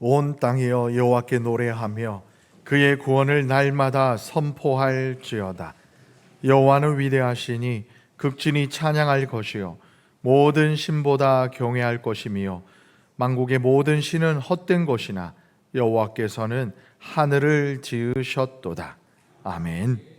온 땅이여 여호와께 노래하며 그의 구원을 날마다 선포할지어다. 여호와는 위대하시니 극진히 찬양할 것이요 모든 신보다 경외할 것이며 만국의 모든 신은 헛된 것이나 여호와께서는 하늘을 지으셨도다. 아멘.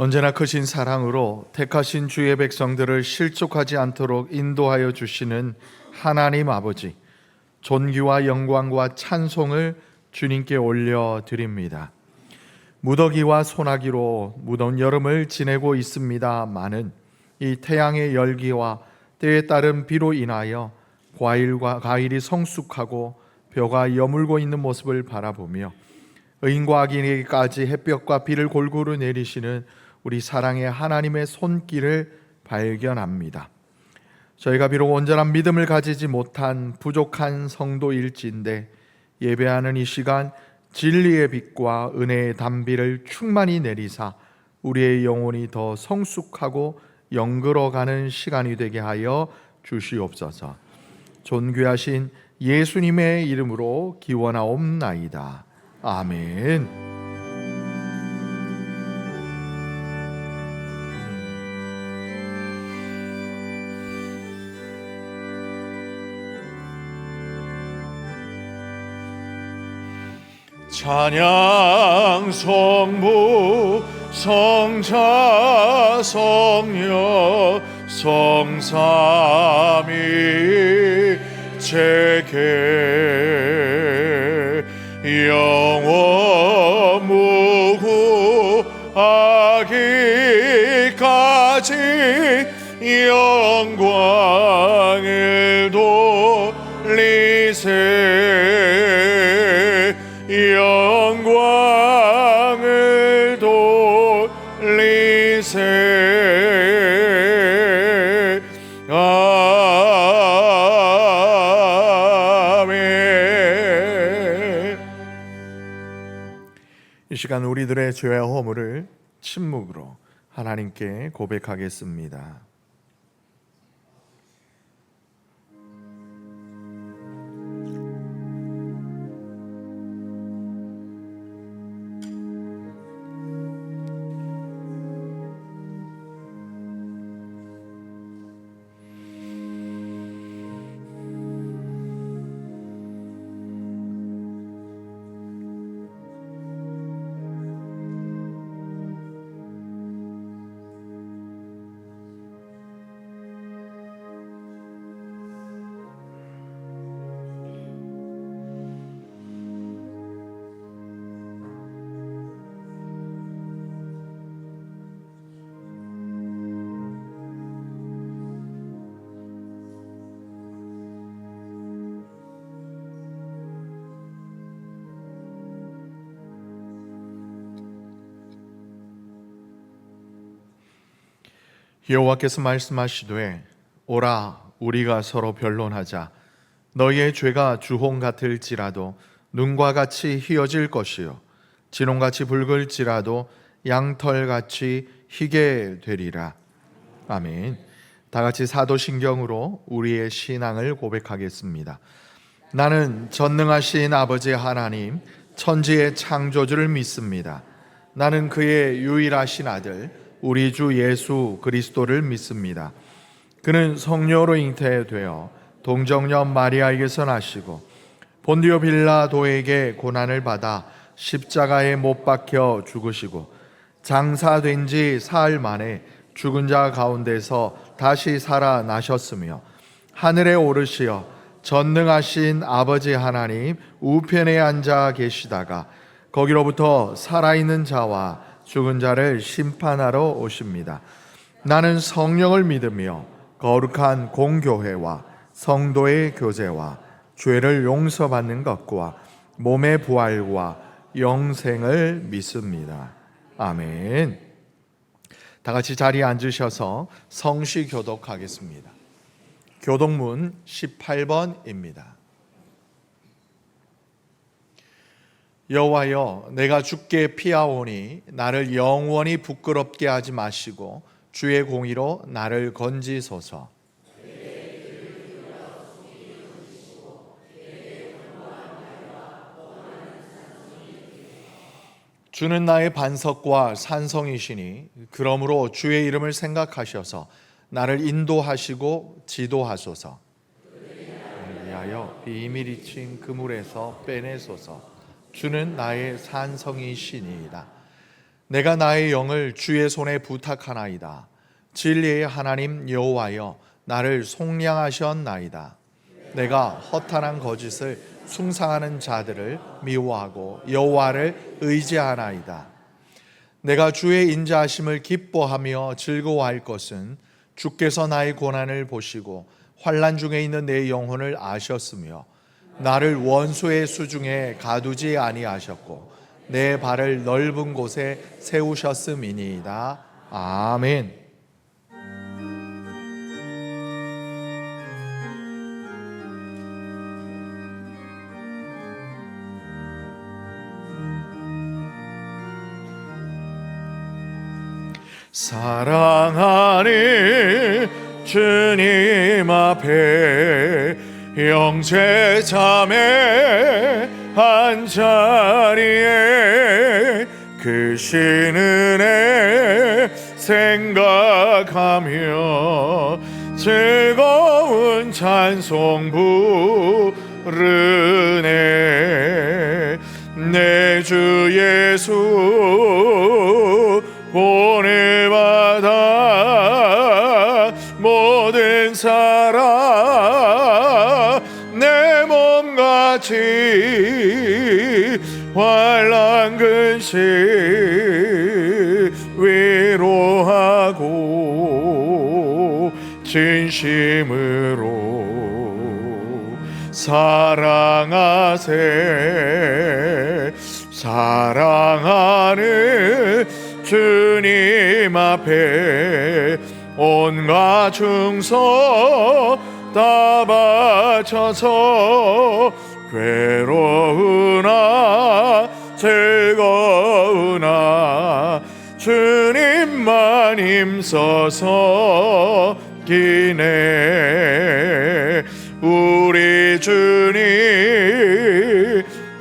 언제나 크신 사랑으로 택하신 주의 백성들을 실족하지 않도록 인도하여 주시는 하나님 아버지, 존귀와 영광과 찬송을 주님께 올려드립니다. 무더기와 소나기로 무더운 여름을 지내고 있습니다마는 이 태양의 열기와 때에 따른 비로 인하여 과일이 성숙하고 벼가 여물고 있는 모습을 바라보며 의인과 악인에게까지 햇볕과 비를 골고루 내리시는 우리 사랑의 하나님의 손길을 발견합니다. 저희가 비록 온전한 믿음을 가지지 못한 부족한 성도일진데 예배하는 이 시간 진리의 빛과 은혜의 단비를 충만히 내리사 우리의 영혼이 더 성숙하고 영글어가는 시간이 되게 하여 주시옵소서. 존귀하신 예수님의 이름으로 기원하옵나이다. 아멘. 찬양 성부 성자 성녀 성삼위 제게 영원 무구하기까지 영광을 돌리세 영광을 돌리세. 아멘. 이 시간 우리들의 죄와 허물을 침묵으로 하나님께 고백하겠습니다. 여호와께서 말씀하시되 오라 우리가 서로 변론하자. 너희의 죄가 주홍 같을지라도 눈과 같이 희어질 것이요 진홍같이 붉을지라도 양털같이 희게 되리라. 아멘. 다 같이 사도신경으로 우리의 신앙을 고백하겠습니다. 나는 전능하신 아버지 하나님 천지의 창조주를 믿습니다. 나는 그의 유일하신 아들 우리 주 예수 그리스도를 믿습니다. 그는 성령으로 잉태되어 동정녀 마리아에게서 나시고 본디오 빌라도에게 고난을 받아 십자가에 못 박혀 죽으시고 장사된 지 사흘 만에 죽은 자 가운데서 다시 살아나셨으며 하늘에 오르시어 전능하신 아버지 하나님 우편에 앉아 계시다가 거기로부터 살아있는 자와 죽은 자를 심판하러 오십니다. 나는 성령을 믿으며 거룩한 공교회와 성도의 교제와 죄를 용서받는 것과 몸의 부활과 영생을 믿습니다. 아멘. 다 같이 자리에 앉으셔서 성시 교독하겠습니다. 교독문 18번입니다. 여호와여, 내가 주께 피하오니 나를 영원히 부끄럽게 하지 마시고 주의 공의로 나를 건지소서. 주는 나의 반석과 산성이시니 그러므로 주의 이름을 생각하셔서 나를 인도하시고 지도하소서. 위하여 비밀이 친 그물에서 빼내소서. 주는 나의 산성이시니이다. 내가 나의 영을 주의 손에 부탁하나이다. 진리의 하나님 여호와여, 나를 속량하셨나이다. 내가 허탄한 거짓을 숭상하는 자들을 미워하고 여호와를 의지하나이다. 내가 주의 인자하심을 기뻐하며 즐거워할 것은 주께서 나의 고난을 보시고 환난 중에 있는 내 영혼을 아셨으며 나를 원수의 수중에 가두지 아니하셨고 내 발을 넓은 곳에 세우셨음이니이다. 아멘. 사랑하는 주님 앞에 형제 자매 한자리에 크신 은혜 생각하며 즐거운 찬송 부르네. 내 주 예수 본을 받아 모든 사람 내 몸같이 환난 근심 위로하고 진심으로 사랑하세. 사랑하는 주님 앞에 온갖 충성 다 바쳐서 괴로우나 즐거우나 주님만 힘써서 기네. 우리 주님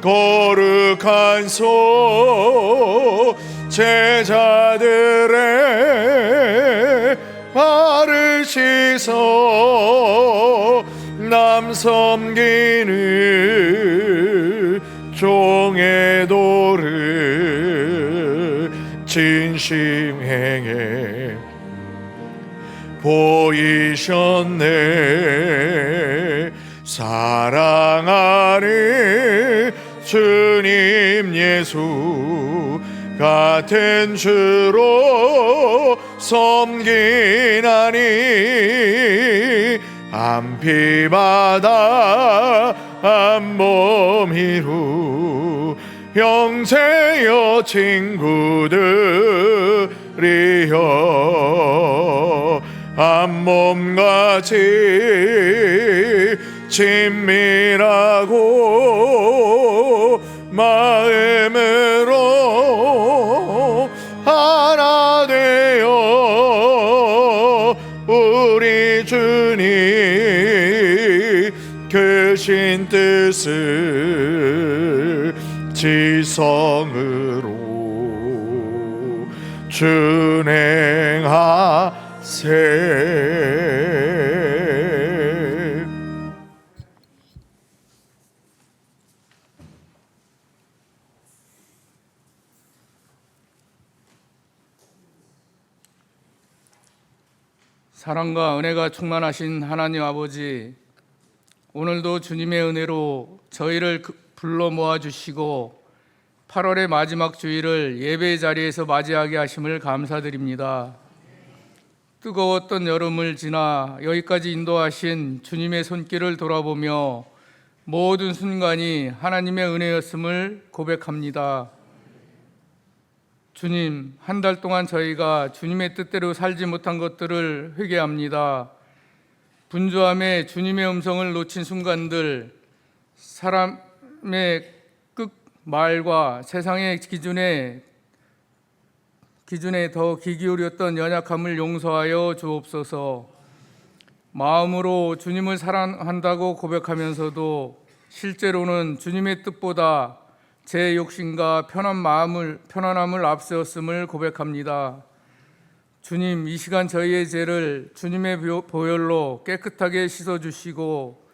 거룩한 손 제자들의 발을 씻어 남 섬기는 종의 도를 진심 행해 보이셨네. 사랑하는 주님 예수 같은 주로 섬기나니 한 피바다 한 몸 이루 형제여 친구들이여 한 몸같이 친밀하고 마음으로 하나 되어 우리 주님 크신 뜻을 지성으로 준행하세. 사랑과 은혜가 충만하신 하나님 아버지, 오늘도 주님의 은혜로 저희를 불러 모아주시고 8월의 마지막 주일을 예배의 자리에서 맞이하게 하심을 감사드립니다. 뜨거웠던 여름을 지나 여기까지 인도하신 주님의 손길을 돌아보며 모든 순간이 하나님의 은혜였음을 고백합니다. 주님, 한 달 동안 저희가 주님의 뜻대로 살지 못한 것들을 회개합니다. 분주함에 주님의 음성을 놓친 순간들, 사람의 말과 세상의 기준에 더 귀 기울였던 연약함을 용서하여 주옵소서. 마음으로 주님을 사랑한다고 고백하면서도 실제로는 주님의 뜻보다 제 욕심과 편안함을 앞세웠음을 고백합니다. 주님, 이 시간 저희의 죄를 주님의 보혈로 깨끗하게 씻어주시고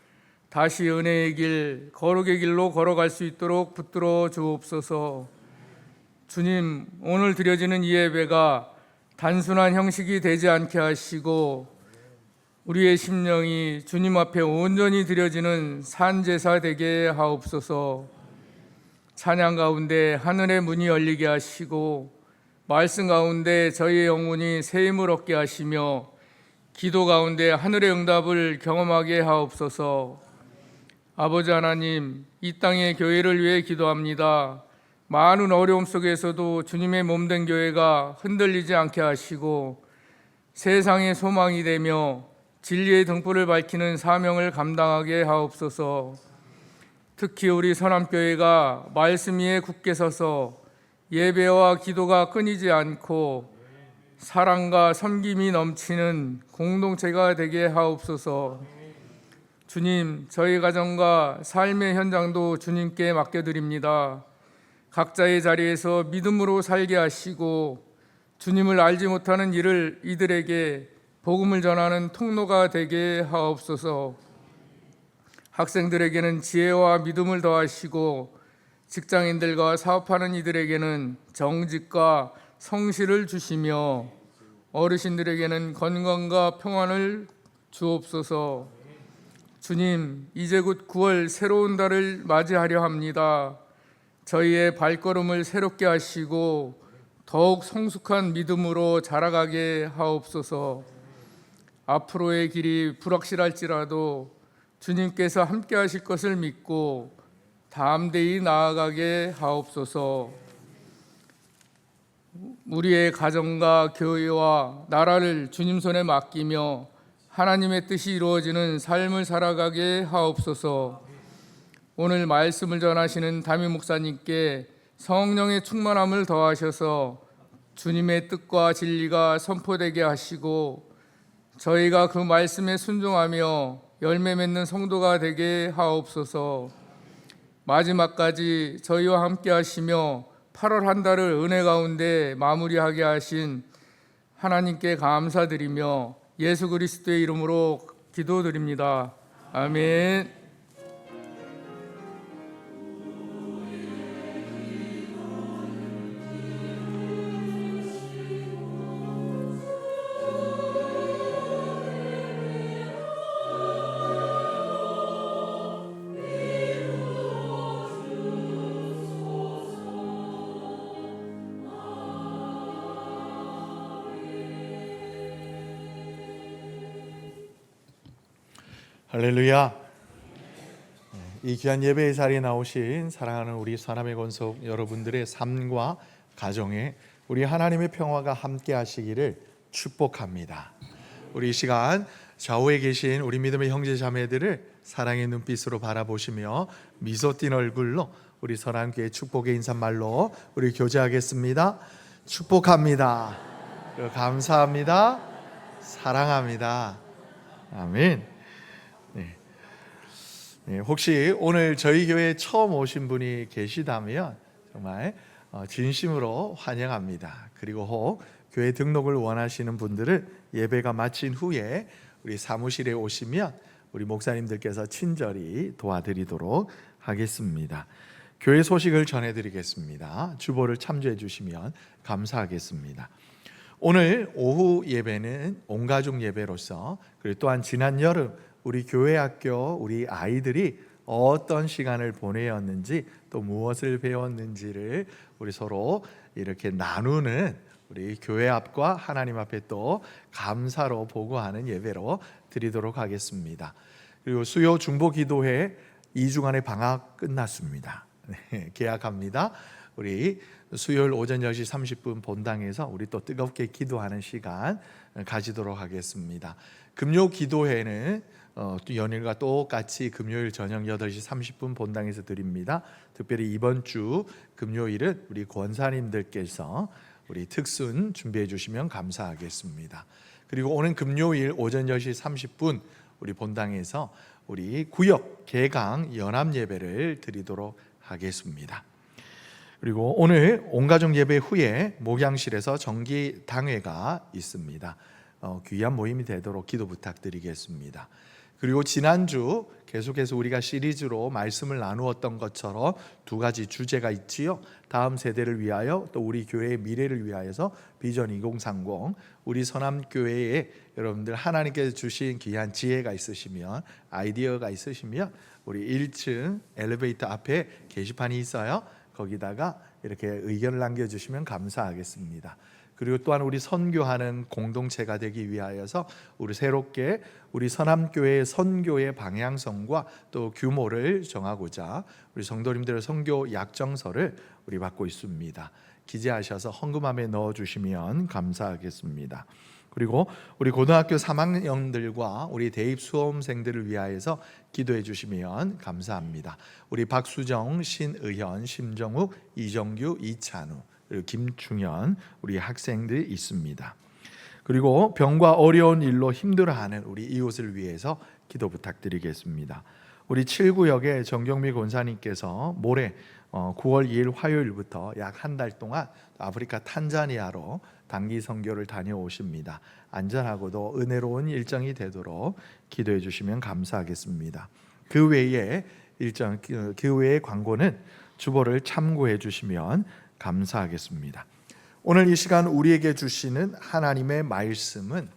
다시 은혜의 길, 거룩의 길로 걸어갈 수 있도록 붙들어 주옵소서. 주님, 오늘 드려지는 이 예배가 단순한 형식이 되지 않게 하시고 우리의 심령이 주님 앞에 온전히 드려지는 산제사 되게 하옵소서. 찬양 가운데 하늘의 문이 열리게 하시고 말씀 가운데 저희의 영혼이 새 힘을 얻게 하시며 기도 가운데 하늘의 응답을 경험하게 하옵소서. 아버지 하나님, 이 땅의 교회를 위해 기도합니다. 많은 어려움 속에서도 주님의 몸된 교회가 흔들리지 않게 하시고 세상의 소망이 되며 진리의 등불을 밝히는 사명을 감당하게 하옵소서. 특히 우리 선암교회가 말씀 위에 굳게 서서 예배와 기도가 끊이지 않고 사랑과 섬김이 넘치는 공동체가 되게 하옵소서. 주님, 저희 가정과 삶의 현장도 주님께 맡겨드립니다. 각자의 자리에서 믿음으로 살게 하시고 주님을 알지 못하는 이들에게 복음을 전하는 통로가 되게 하옵소서. 학생들에게는 지혜와 믿음을 더하시고 직장인들과 사업하는 이들에게는 정직과 성실을 주시며 어르신들에게는 건강과 평안을 주옵소서. 주님, 이제 곧 9월 새로운 달을 맞이하려 합니다. 저희의 발걸음을 새롭게 하시고 더욱 성숙한 믿음으로 자라가게 하옵소서. 앞으로의 길이 불확실할지라도 주님께서 함께 하실 것을 믿고 담대히 나아가게 하옵소서. 우리의 가정과 교회와 나라를 주님 손에 맡기며 하나님의 뜻이 이루어지는 삶을 살아가게 하옵소서. 오늘 말씀을 전하시는 담임 목사님께 성령의 충만함을 더하셔서 주님의 뜻과 진리가 선포되게 하시고 저희가 그 말씀에 순종하며 열매 맺는 성도가 되게 하옵소서. 마지막까지 저희와 함께 하시며 8월 한 달을 은혜 가운데 마무리하게 하신 하나님께 감사드리며 예수 그리스도의 이름으로 기도드립니다. 아멘. 할렐루야. 이 귀한 예배의 자리에 나오신 사랑하는 우리 사람의 권속 여러분들의 삶과 가정에 우리 하나님의 평화가 함께 하시기를 축복합니다. 우리 이 시간 좌우에 계신 우리 믿음의 형제 자매들을 사랑의 눈빛으로 바라보시며 미소 띤 얼굴로 우리 선한교회 축복의 인사말로 우리 교제하겠습니다. 축복합니다. 감사합니다. 사랑합니다. 아멘. 혹시 오늘 저희 교회에 처음 오신 분이 계시다면 정말 진심으로 환영합니다. 그리고 혹 교회 등록을 원하시는 분들은 예배가 마친 후에 우리 사무실에 오시면 우리 목사님들께서 친절히 도와드리도록 하겠습니다. 교회 소식을 전해드리겠습니다. 주보를 참조해 주시면 감사하겠습니다. 오늘 오후 예배는 온가족 예배로서, 그리고 또한 지난 여름 우리 교회 학교 우리 아이들이 어떤 시간을 보내었는지 또 무엇을 배웠는지를 우리 서로 이렇게 나누는 우리 교회 앞과 하나님 앞에 또 감사로 보고하는 예배로 드리도록 하겠습니다. 그리고 수요 중보 기도회 2주간의 방학 끝났습니다. 네, 개학합니다. 우리 수요일 오전 10시 30분 본당에서 우리 또 뜨겁게 기도하는 시간 가지도록 하겠습니다. 금요 기도회는 또 연일과 똑같이 금요일 저녁 8시 30분 본당에서 드립니다. 특별히 이번 주 금요일은 우리 권사님들께서 우리 특순 준비해 주시면 감사하겠습니다. 그리고 오는 금요일 오전 10시 30분 우리 본당에서 우리 구역 개강 연합 예배를 드리도록 하겠습니다. 그리고 오늘 온가족 예배 후에 목양실에서 정기 당회가 있습니다. 귀한 모임이 되도록 기도 부탁드리겠습니다. 그리고 지난주 계속해서 우리가 시리즈로 말씀을 나누었던 것처럼 두 가지 주제가 있지요. 다음 세대를 위하여, 또 우리 교회의 미래를 위하여서 비전 2030, 우리 선암교회에 여러분들 하나님께서 주신 귀한 지혜가 있으시면, 아이디어가 있으시면 우리 1층 엘리베이터 앞에 게시판이 있어요. 거기다가 이렇게 의견을 남겨주시면 감사하겠습니다. 그리고 또한 우리 선교하는 공동체가 되기 위하여서 우리 새롭게 우리 선암교회의 선교의 방향성과 또 규모를 정하고자 우리 성도님들의 선교 약정서를 우리 받고 있습니다. 기재하셔서 헌금함에 넣어주시면 감사하겠습니다. 그리고 우리 고등학교 3학년들과 우리 대입 수험생들을 위하여서 기도해 주시면 감사합니다. 우리 박수정, 신의현, 심정욱, 이정규, 이찬우, 그리고 김충현 우리 학생들이 있습니다. 그리고 병과 어려운 일로 힘들어하는 우리 이웃을 위해서 기도 부탁드리겠습니다. 우리 7구역의 정경미 권사님께서 모레 9월 2일 화요일부터 약 한 달 동안 아프리카 탄자니아로 단기 선교를 다녀오십니다. 안전하고도 은혜로운 일정이 되도록 기도해 주시면 감사하겠습니다. 그 외에 그 외의 광고는 주보를 참고해 주시면 감사하겠습니다. 오늘 이 시간 우리에게 주시는 하나님의 말씀은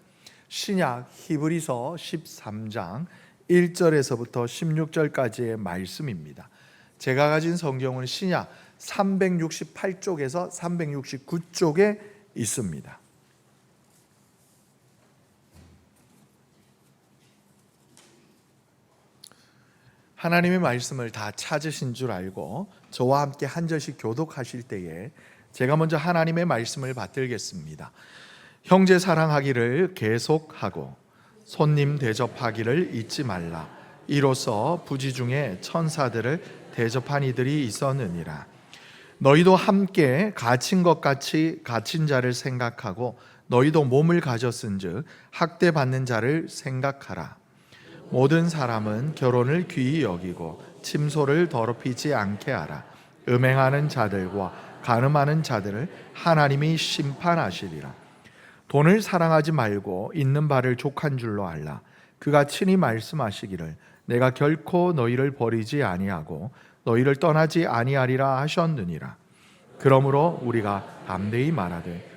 신약 히브리서 13장 1절에서부터 16절까지의 말씀입니다. 제가 가진 성경은 신약 368쪽에서 369쪽에 있습니다. 하나님의 말씀을 다 찾으신 줄 알고 저와 함께 한 절씩 교독하실 때에 제가 먼저 하나님의 말씀을 받들겠습니다. 형제 사랑하기를 계속하고 손님 대접하기를 잊지 말라. 이로써 부지 중에 천사들을 대접한 이들이 있었느니라. 너희도 함께 갇힌 것 같이 갇힌 자를 생각하고 너희도 몸을 가졌은즉 학대받는 자를 생각하라. 모든 사람은 결혼을 귀히 여기고 침소를 더럽히지 않게 하라. 음행하는 자들과 간음하는 자들을 하나님이 심판하시리라. 돈을 사랑하지 말고 있는 바를 족한 줄로 알라. 그가 친히 말씀하시기를 내가 결코 너희를 버리지 아니하고 너희를 떠나지 아니하리라 하셨느니라. 그러므로 우리가 담대히 말하되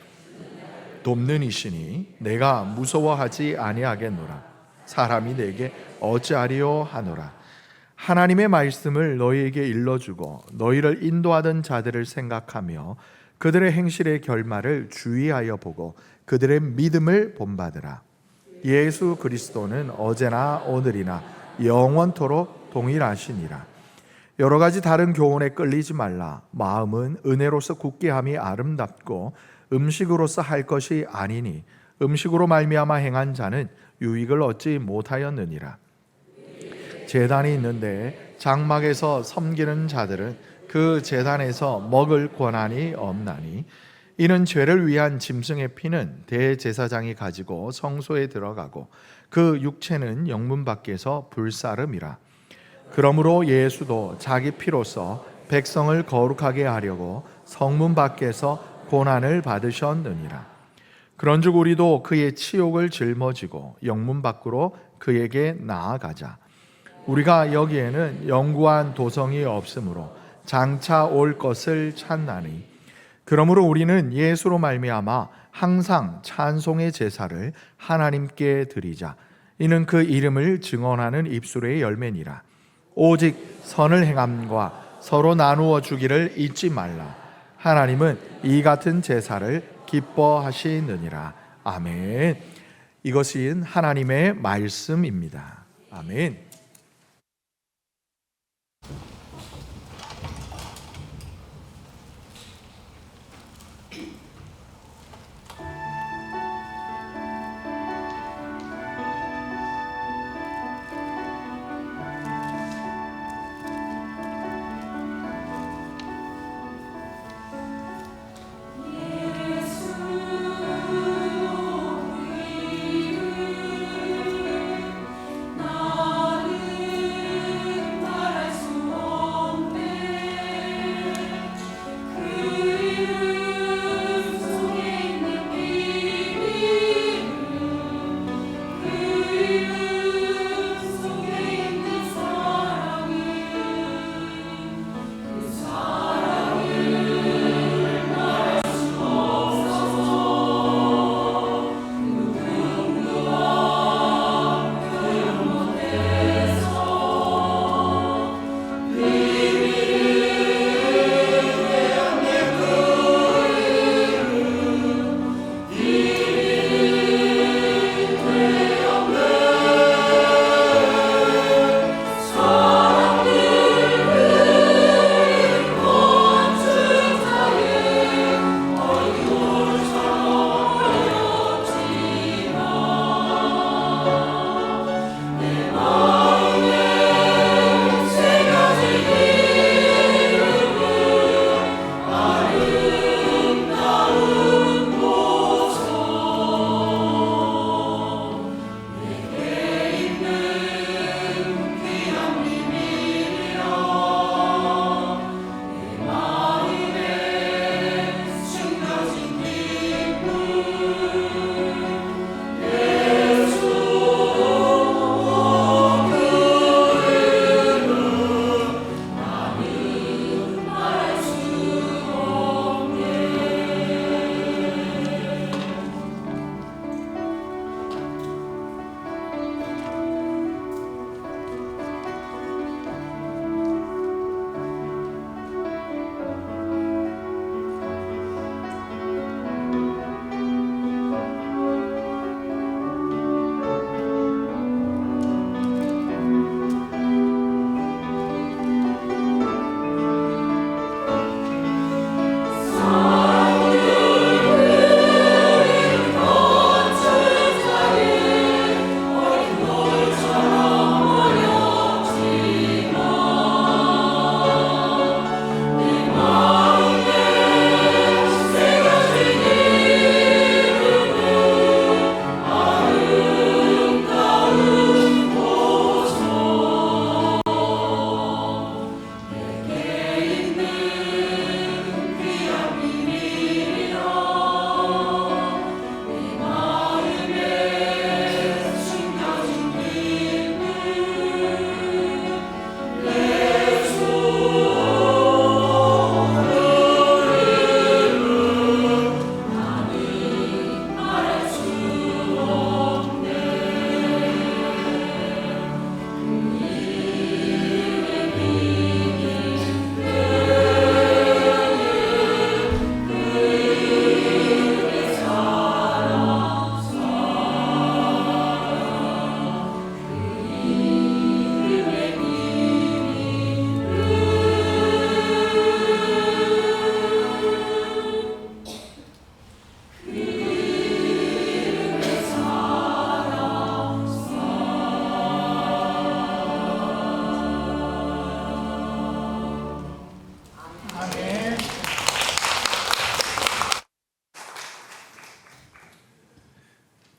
돕는 이시니 내가 무서워하지 아니하겠노라. 사람이 내게 어찌하리요 하노라. 하나님의 말씀을 너희에게 일러주고 너희를 인도하던 자들을 생각하며 그들의 행실의 결말을 주의하여 보고 그들의 믿음을 본받으라. 예수 그리스도는 어제나 오늘이나 영원토록 동일하시니라. 여러 가지 다른 교훈에 끌리지 말라. 마음은 은혜로서 굳게 함이 아름답고 음식으로서 할 것이 아니니 음식으로 말미암아 행한 자는 유익을 얻지 못하였느니라. 제단이 있는데 장막에서 섬기는 자들은 그 제단에서 먹을 권한이 없나니 이는 죄를 위한 짐승의 피는 대제사장이 가지고 성소에 들어가고 그 육체는 영문 밖에서 불사름이라. 그러므로 예수도 자기 피로써 백성을 거룩하게 하려고 성문 밖에서 고난을 받으셨느니라. 그런즉 우리도 그의 치욕을 짊어지고 영문 밖으로 그에게 나아가자. 우리가 여기에는 영구한 도성이 없으므로 장차 올 것을 찾나니 그러므로 우리는 예수로 말미암아 항상 찬송의 제사를 하나님께 드리자. 이는 그 이름을 증언하는 입술의 열매니라. 오직 선을 행함과 서로 나누어 주기를 잊지 말라. 하나님은 이 같은 제사를 기뻐하시느니라. 아멘. 이것이 하나님의 말씀입니다. 아멘.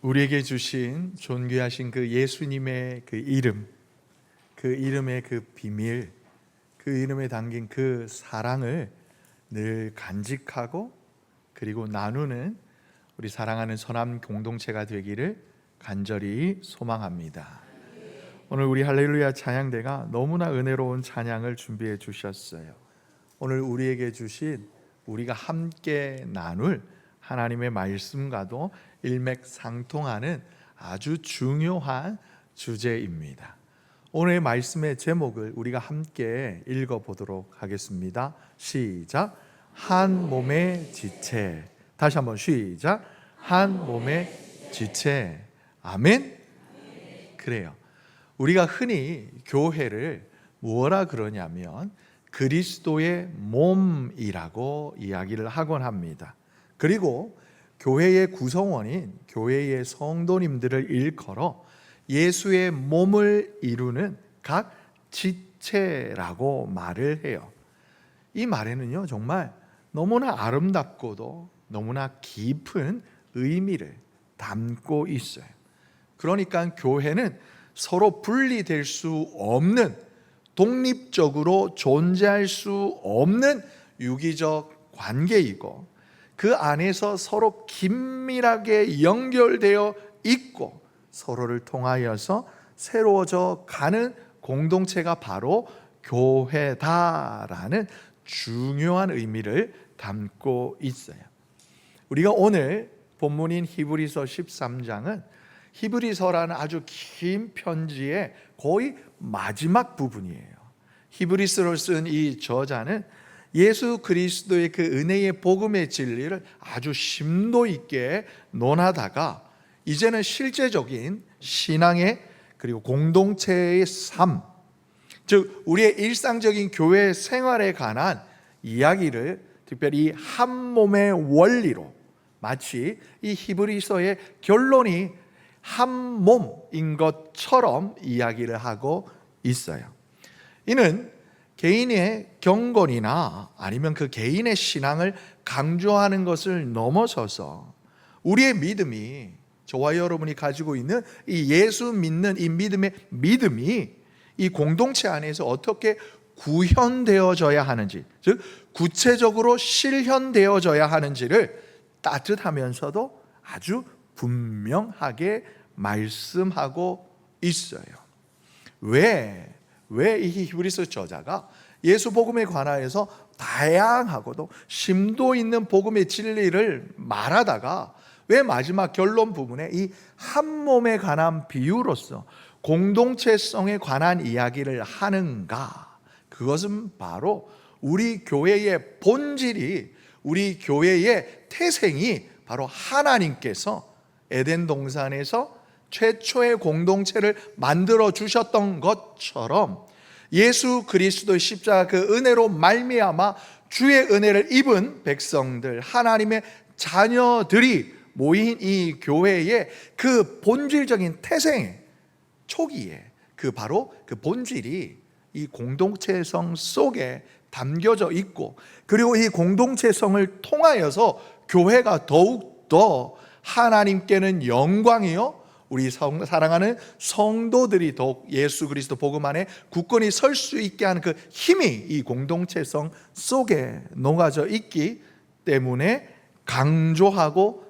우리에게 주신 존귀하신 그 예수님의 그 이름, 그 이름의 그 비밀, 그 이름에 담긴 그 사랑을 늘 간직하고 그리고 나누는 우리 사랑하는 선한 공동체가 되기를 간절히 소망합니다. 오늘 우리 할렐루야 찬양대가 너무나 은혜로운 찬양을 준비해 주셨어요. 오늘 우리에게 주신, 우리가 함께 나눌 하나님의 말씀과도 일맥상통하는 아주 중요한 주제입니다. 오늘 말씀의 제목을 우리가 함께 읽어보도록 하겠습니다. 시작. 한 몸의 지체. 다시 한번 시작. 한 몸의 지체. 아멘. 그래요. 우리가 흔히 교회를 뭐라 그러냐면 그리스도의 몸이라고 이야기를 하곤 합니다. 그리고 교회의 구성원인 교회의 성도님들을 일컬어 예수의 몸을 이루는 각 지체라고 말을 해요. 이 말에는요, 정말 너무나 아름답고도 너무나 깊은 의미를 담고 있어요. 그러니까 교회는 서로 분리될 수 없는, 독립적으로 존재할 수 없는 유기적 관계이고, 그 안에서 서로 긴밀하게 연결되어 있고 서로를 통하여서 새로워져 가는 공동체가 바로 교회다라는 중요한 의미를 담고 있어요. 우리가 오늘 본문인 히브리서 13장은 히브리서라는 아주 긴 편지의 거의 마지막 부분이에요. 히브리서를 쓴 이 저자는 예수 그리스도의 그 은혜의 복음의 진리를 아주 심도 있게 논하다가 이제는 실제적인 신앙의 그리고 공동체의 삶, 즉 우리의 일상적인 교회 생활에 관한 이야기를 특별히 한 몸의 원리로, 마치 이 히브리서의 결론이 한 몸인 것처럼 이야기를 하고 있어요. 이는 개인의 경건이나 아니면 그 개인의 신앙을 강조하는 것을 넘어서서 우리의 믿음이, 저와 여러분이 가지고 있는 이 예수 믿는 이 믿음이 이 공동체 안에서 어떻게 구현되어져야 하는지, 즉 구체적으로 실현되어져야 하는지를 따뜻하면서도 아주 분명하게 말씀하고 있어요. 왜 이 히브리서 저자가 예수 복음에 관하여서 다양하고도 심도 있는 복음의 진리를 말하다가 왜 마지막 결론 부분에 이 한 몸에 관한 비유로서 공동체성에 관한 이야기를 하는가? 그것은 바로 우리 교회의 본질이, 우리 교회의 태생이 바로 하나님께서 에덴 동산에서 최초의 공동체를 만들어 주셨던 것처럼 예수 그리스도의 십자가 그 은혜로 말미암아 주의 은혜를 입은 백성들, 하나님의 자녀들이 모인 이 교회의 그 본질적인 태생 초기에 그 바로 그 본질이 이 공동체성 속에 담겨져 있고, 그리고 이 공동체성을 통하여서 교회가 더욱더 하나님께는 영광이요 우리 사랑하는 성도들이 더욱 예수 그리스도 복음 안에 굳건히 설 수 있게 하는 그 힘이 이 공동체성 속에 녹아져 있기 때문에 강조하고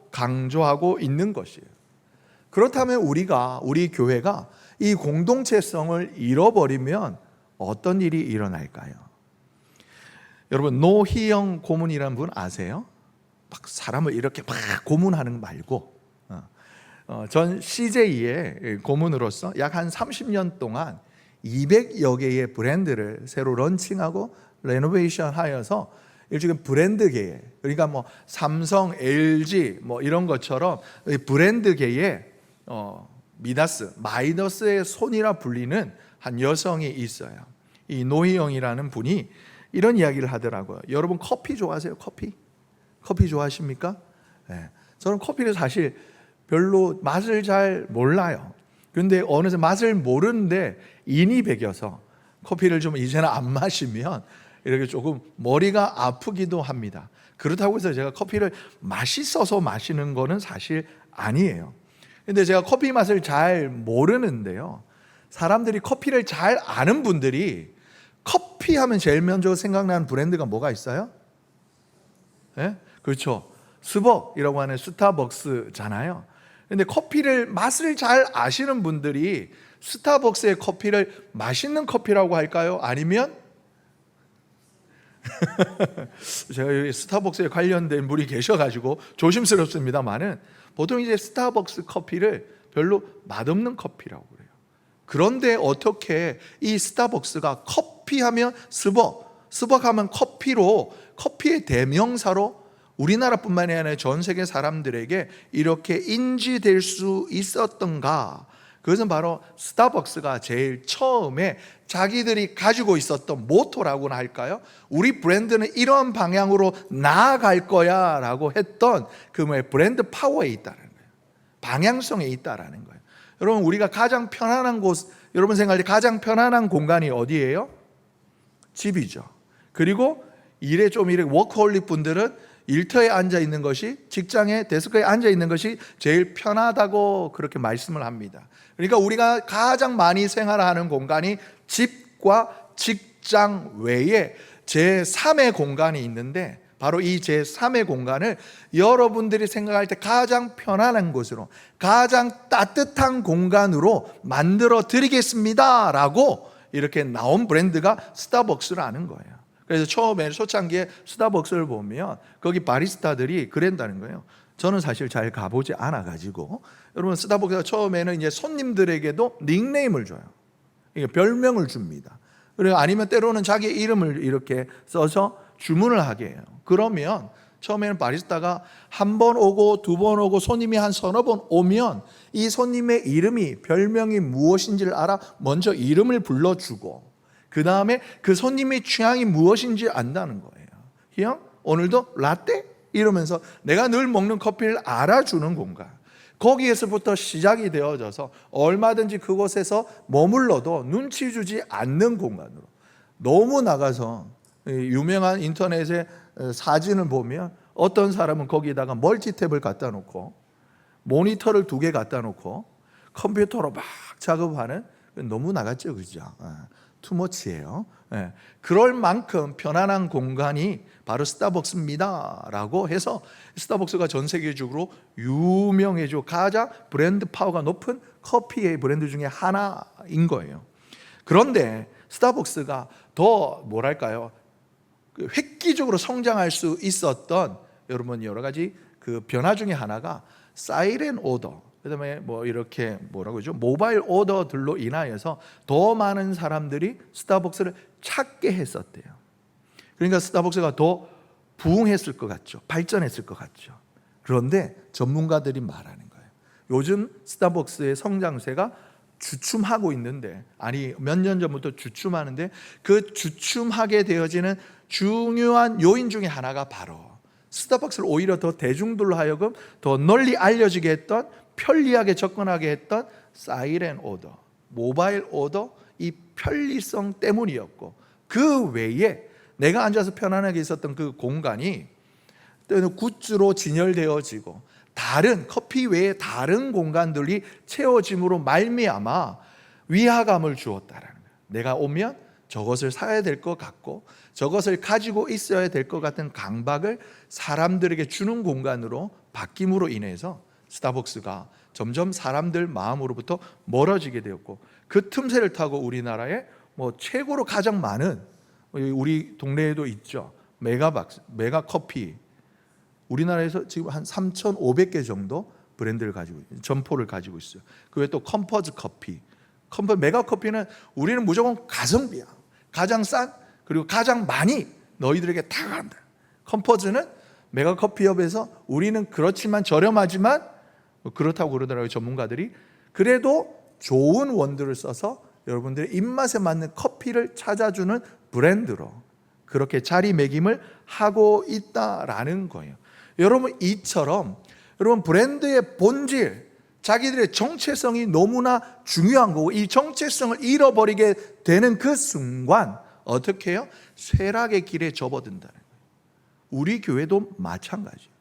있는 것이에요. 그렇다면 우리 교회가 이 공동체성을 잃어버리면 어떤 일이 일어날까요? 여러분, 노희영 고문이라는 분 아세요? 막 사람을 이렇게 막 고문하는 거 말고, 전 CJ의 고문으로서 약 한 30년 동안 200여 개의 브랜드를 새로 런칭하고 레노베이션 하여서 일종의 브랜드계에, 그러니까 뭐 삼성, LG 뭐 이런 것처럼 브랜드계에 미다스, 마이너스의 손이라 불리는 한 여성이 있어요. 이 노희영이라는 분이 이런 이야기를 하더라고요. 여러분 커피 좋아하세요? 커피 좋아하십니까? 네. 저는 커피를 사실 별로 맛을 잘 몰라요. 그런데 어느새 맛을 모르는데 인이 배겨서 커피를 좀 이제는 안 마시면 이렇게 조금 머리가 아프기도 합니다. 그렇다고 해서 제가 커피를 맛있어서 마시는 거는 사실 아니에요. 근데 제가 커피 맛을 잘 모르는데요, 사람들이 커피를 잘 아는 분들이 커피 하면 제일 먼저 생각나는 브랜드가 뭐가 있어요? 네? 그렇죠. 스벅이라고 하는 스타벅스잖아요. 근데 커피를 맛을 잘 아시는 분들이 스타벅스의 커피를 맛있는 커피라고 할까요? 아니면 제가 여기 스타벅스에 관련된 분이 계셔가지고 조심스럽습니다만은 보통 이제 스타벅스 커피를 별로 맛없는 커피라고 그래요. 그런데 어떻게 이 스타벅스가 커피하면 스벅하면 커피로, 커피의 대명사로 우리나라뿐만이 아니라 전 세계 사람들에게 이렇게 인지될 수 있었던가? 그것은 바로 스타벅스가 제일 처음에 자기들이 가지고 있었던 모토라고나 할까요? 우리 브랜드는 이런 방향으로 나아갈 거야 라고 했던 그 브랜드 파워에 있다는 거예요. 방향성에 있다라는 거예요. 여러분, 우리가 가장 편안한 곳, 여러분 생각할 때 가장 편안한 공간이 어디예요? 집이죠. 그리고 일에 좀 워커홀릭 분들은 일터에 앉아 있는 것이, 직장의 데스크에 앉아 있는 것이 제일 편하다고 그렇게 말씀을 합니다. 그러니까 우리가 가장 많이 생활하는 공간이 집과 직장 외에 제3의 공간이 있는데, 바로 이 제3의 공간을 여러분들이 생각할 때 가장 편안한 곳으로, 가장 따뜻한 공간으로 만들어 드리겠습니다 라고 이렇게 나온 브랜드가 스타벅스라는 거예요. 그래서 처음에 초창기에 스타벅스를 보면 거기 바리스타들이 그랬다는 거예요. 저는 사실 잘 가보지 않아가지고, 여러분, 스타벅스가 처음에는 이제 손님들에게도 닉네임을 줘요. 별명을 줍니다. 그리고 아니면 때로는 자기 이름을 이렇게 써서 주문을 하게 해요. 그러면 처음에는 바리스타가 한 번 오고 두 번 오고 손님이 한 서너 번 오면 이 손님의 이름이, 별명이 무엇인지를 알아 먼저 이름을 불러주고, 그 다음에 그 손님의 취향이 무엇인지 안다는 거예요. 형, 오늘도 라떼? 이러면서 내가 늘 먹는 커피를 알아주는 공간. 거기에서부터 시작이 되어져서 얼마든지 그곳에서 머물러도 눈치 주지 않는 공간으로, 너무 나가서 유명한 인터넷에 사진을 보면 어떤 사람은 거기다가 멀티탭을 갖다 놓고 모니터를 2개 갖다 놓고 컴퓨터로 막 작업하는, 너무 나갔죠, 그죠? 투머치예요. 그럴 만큼 편안한 공간이 바로 스타벅스입니다 라고 해서 스타벅스가 전 세계적으로 유명해지고 가장 브랜드 파워가 높은 커피의 브랜드 중에 하나인 거예요. 그런데 스타벅스가 더 뭐랄까요, 획기적으로 성장할 수 있었던, 여러분, 여러 가지 그 변화 중에 하나가 사이렌 오더, 그다음에 뭐 이렇게 뭐라고 그러죠? 모바일 오더들로 인하여서 더 많은 사람들이 스타벅스를 찾게 했었대요. 그러니까 스타벅스가 더 부흥했을 것 같죠. 발전했을 것 같죠. 그런데 전문가들이 말하는 거예요. 요즘 스타벅스의 성장세가 주춤하고 있는데, 아니 몇 년 전부터 주춤하는데, 그 주춤하게 되어지는 중요한 요인 중에 하나가 바로 스타벅스를 오히려 더 대중들로 하여금 더 널리 알려지게 했던, 편리하게 접근하게 했던 사이렌 오더, 모바일 오더, 이 편리성 때문이었고, 그 외에 내가 앉아서 편안하게 있었던 그 공간이 때는 굿즈로 진열되어지고 다른 커피 외에 다른 공간들이 채워짐으로 말미암아 위화감을 주었다라는 거예요. 내가 오면 저것을 사야 될 것 같고 저것을 가지고 있어야 될 것 같은 강박을 사람들에게 주는 공간으로 바뀜으로 인해서 스타벅스가 점점 사람들 마음으로부터 멀어지게 되었고, 그 틈새를 타고 우리나라에 뭐 최고로 가장 많은, 우리 동네에도 있죠, 메가커피, 우리나라에서 지금 한 3,500개 정도 브랜드를 가지고 있어요. 점포를 가지고 있어요. 그 외에 또 컴포즈 커피, 메가커피는 우리는 무조건 가성비야, 가장 싼, 그리고 가장 많이 너희들에게 다 간다. 컴포즈는 메가커피업에서 우리는 그렇지만 저렴하지만, 그렇다고 그러더라고요, 전문가들이. 그래도 좋은 원두를 써서 여러분들의 입맛에 맞는 커피를 찾아주는 브랜드로 그렇게 자리매김을 하고 있다라는 거예요. 여러분, 이처럼 여러분 브랜드의 본질, 자기들의 정체성이 너무나 중요한 거고, 이 정체성을 잃어버리게 되는 그 순간 어떻게 해요? 쇠락의 길에 접어든다는 거예요. 우리 교회도 마찬가지예요.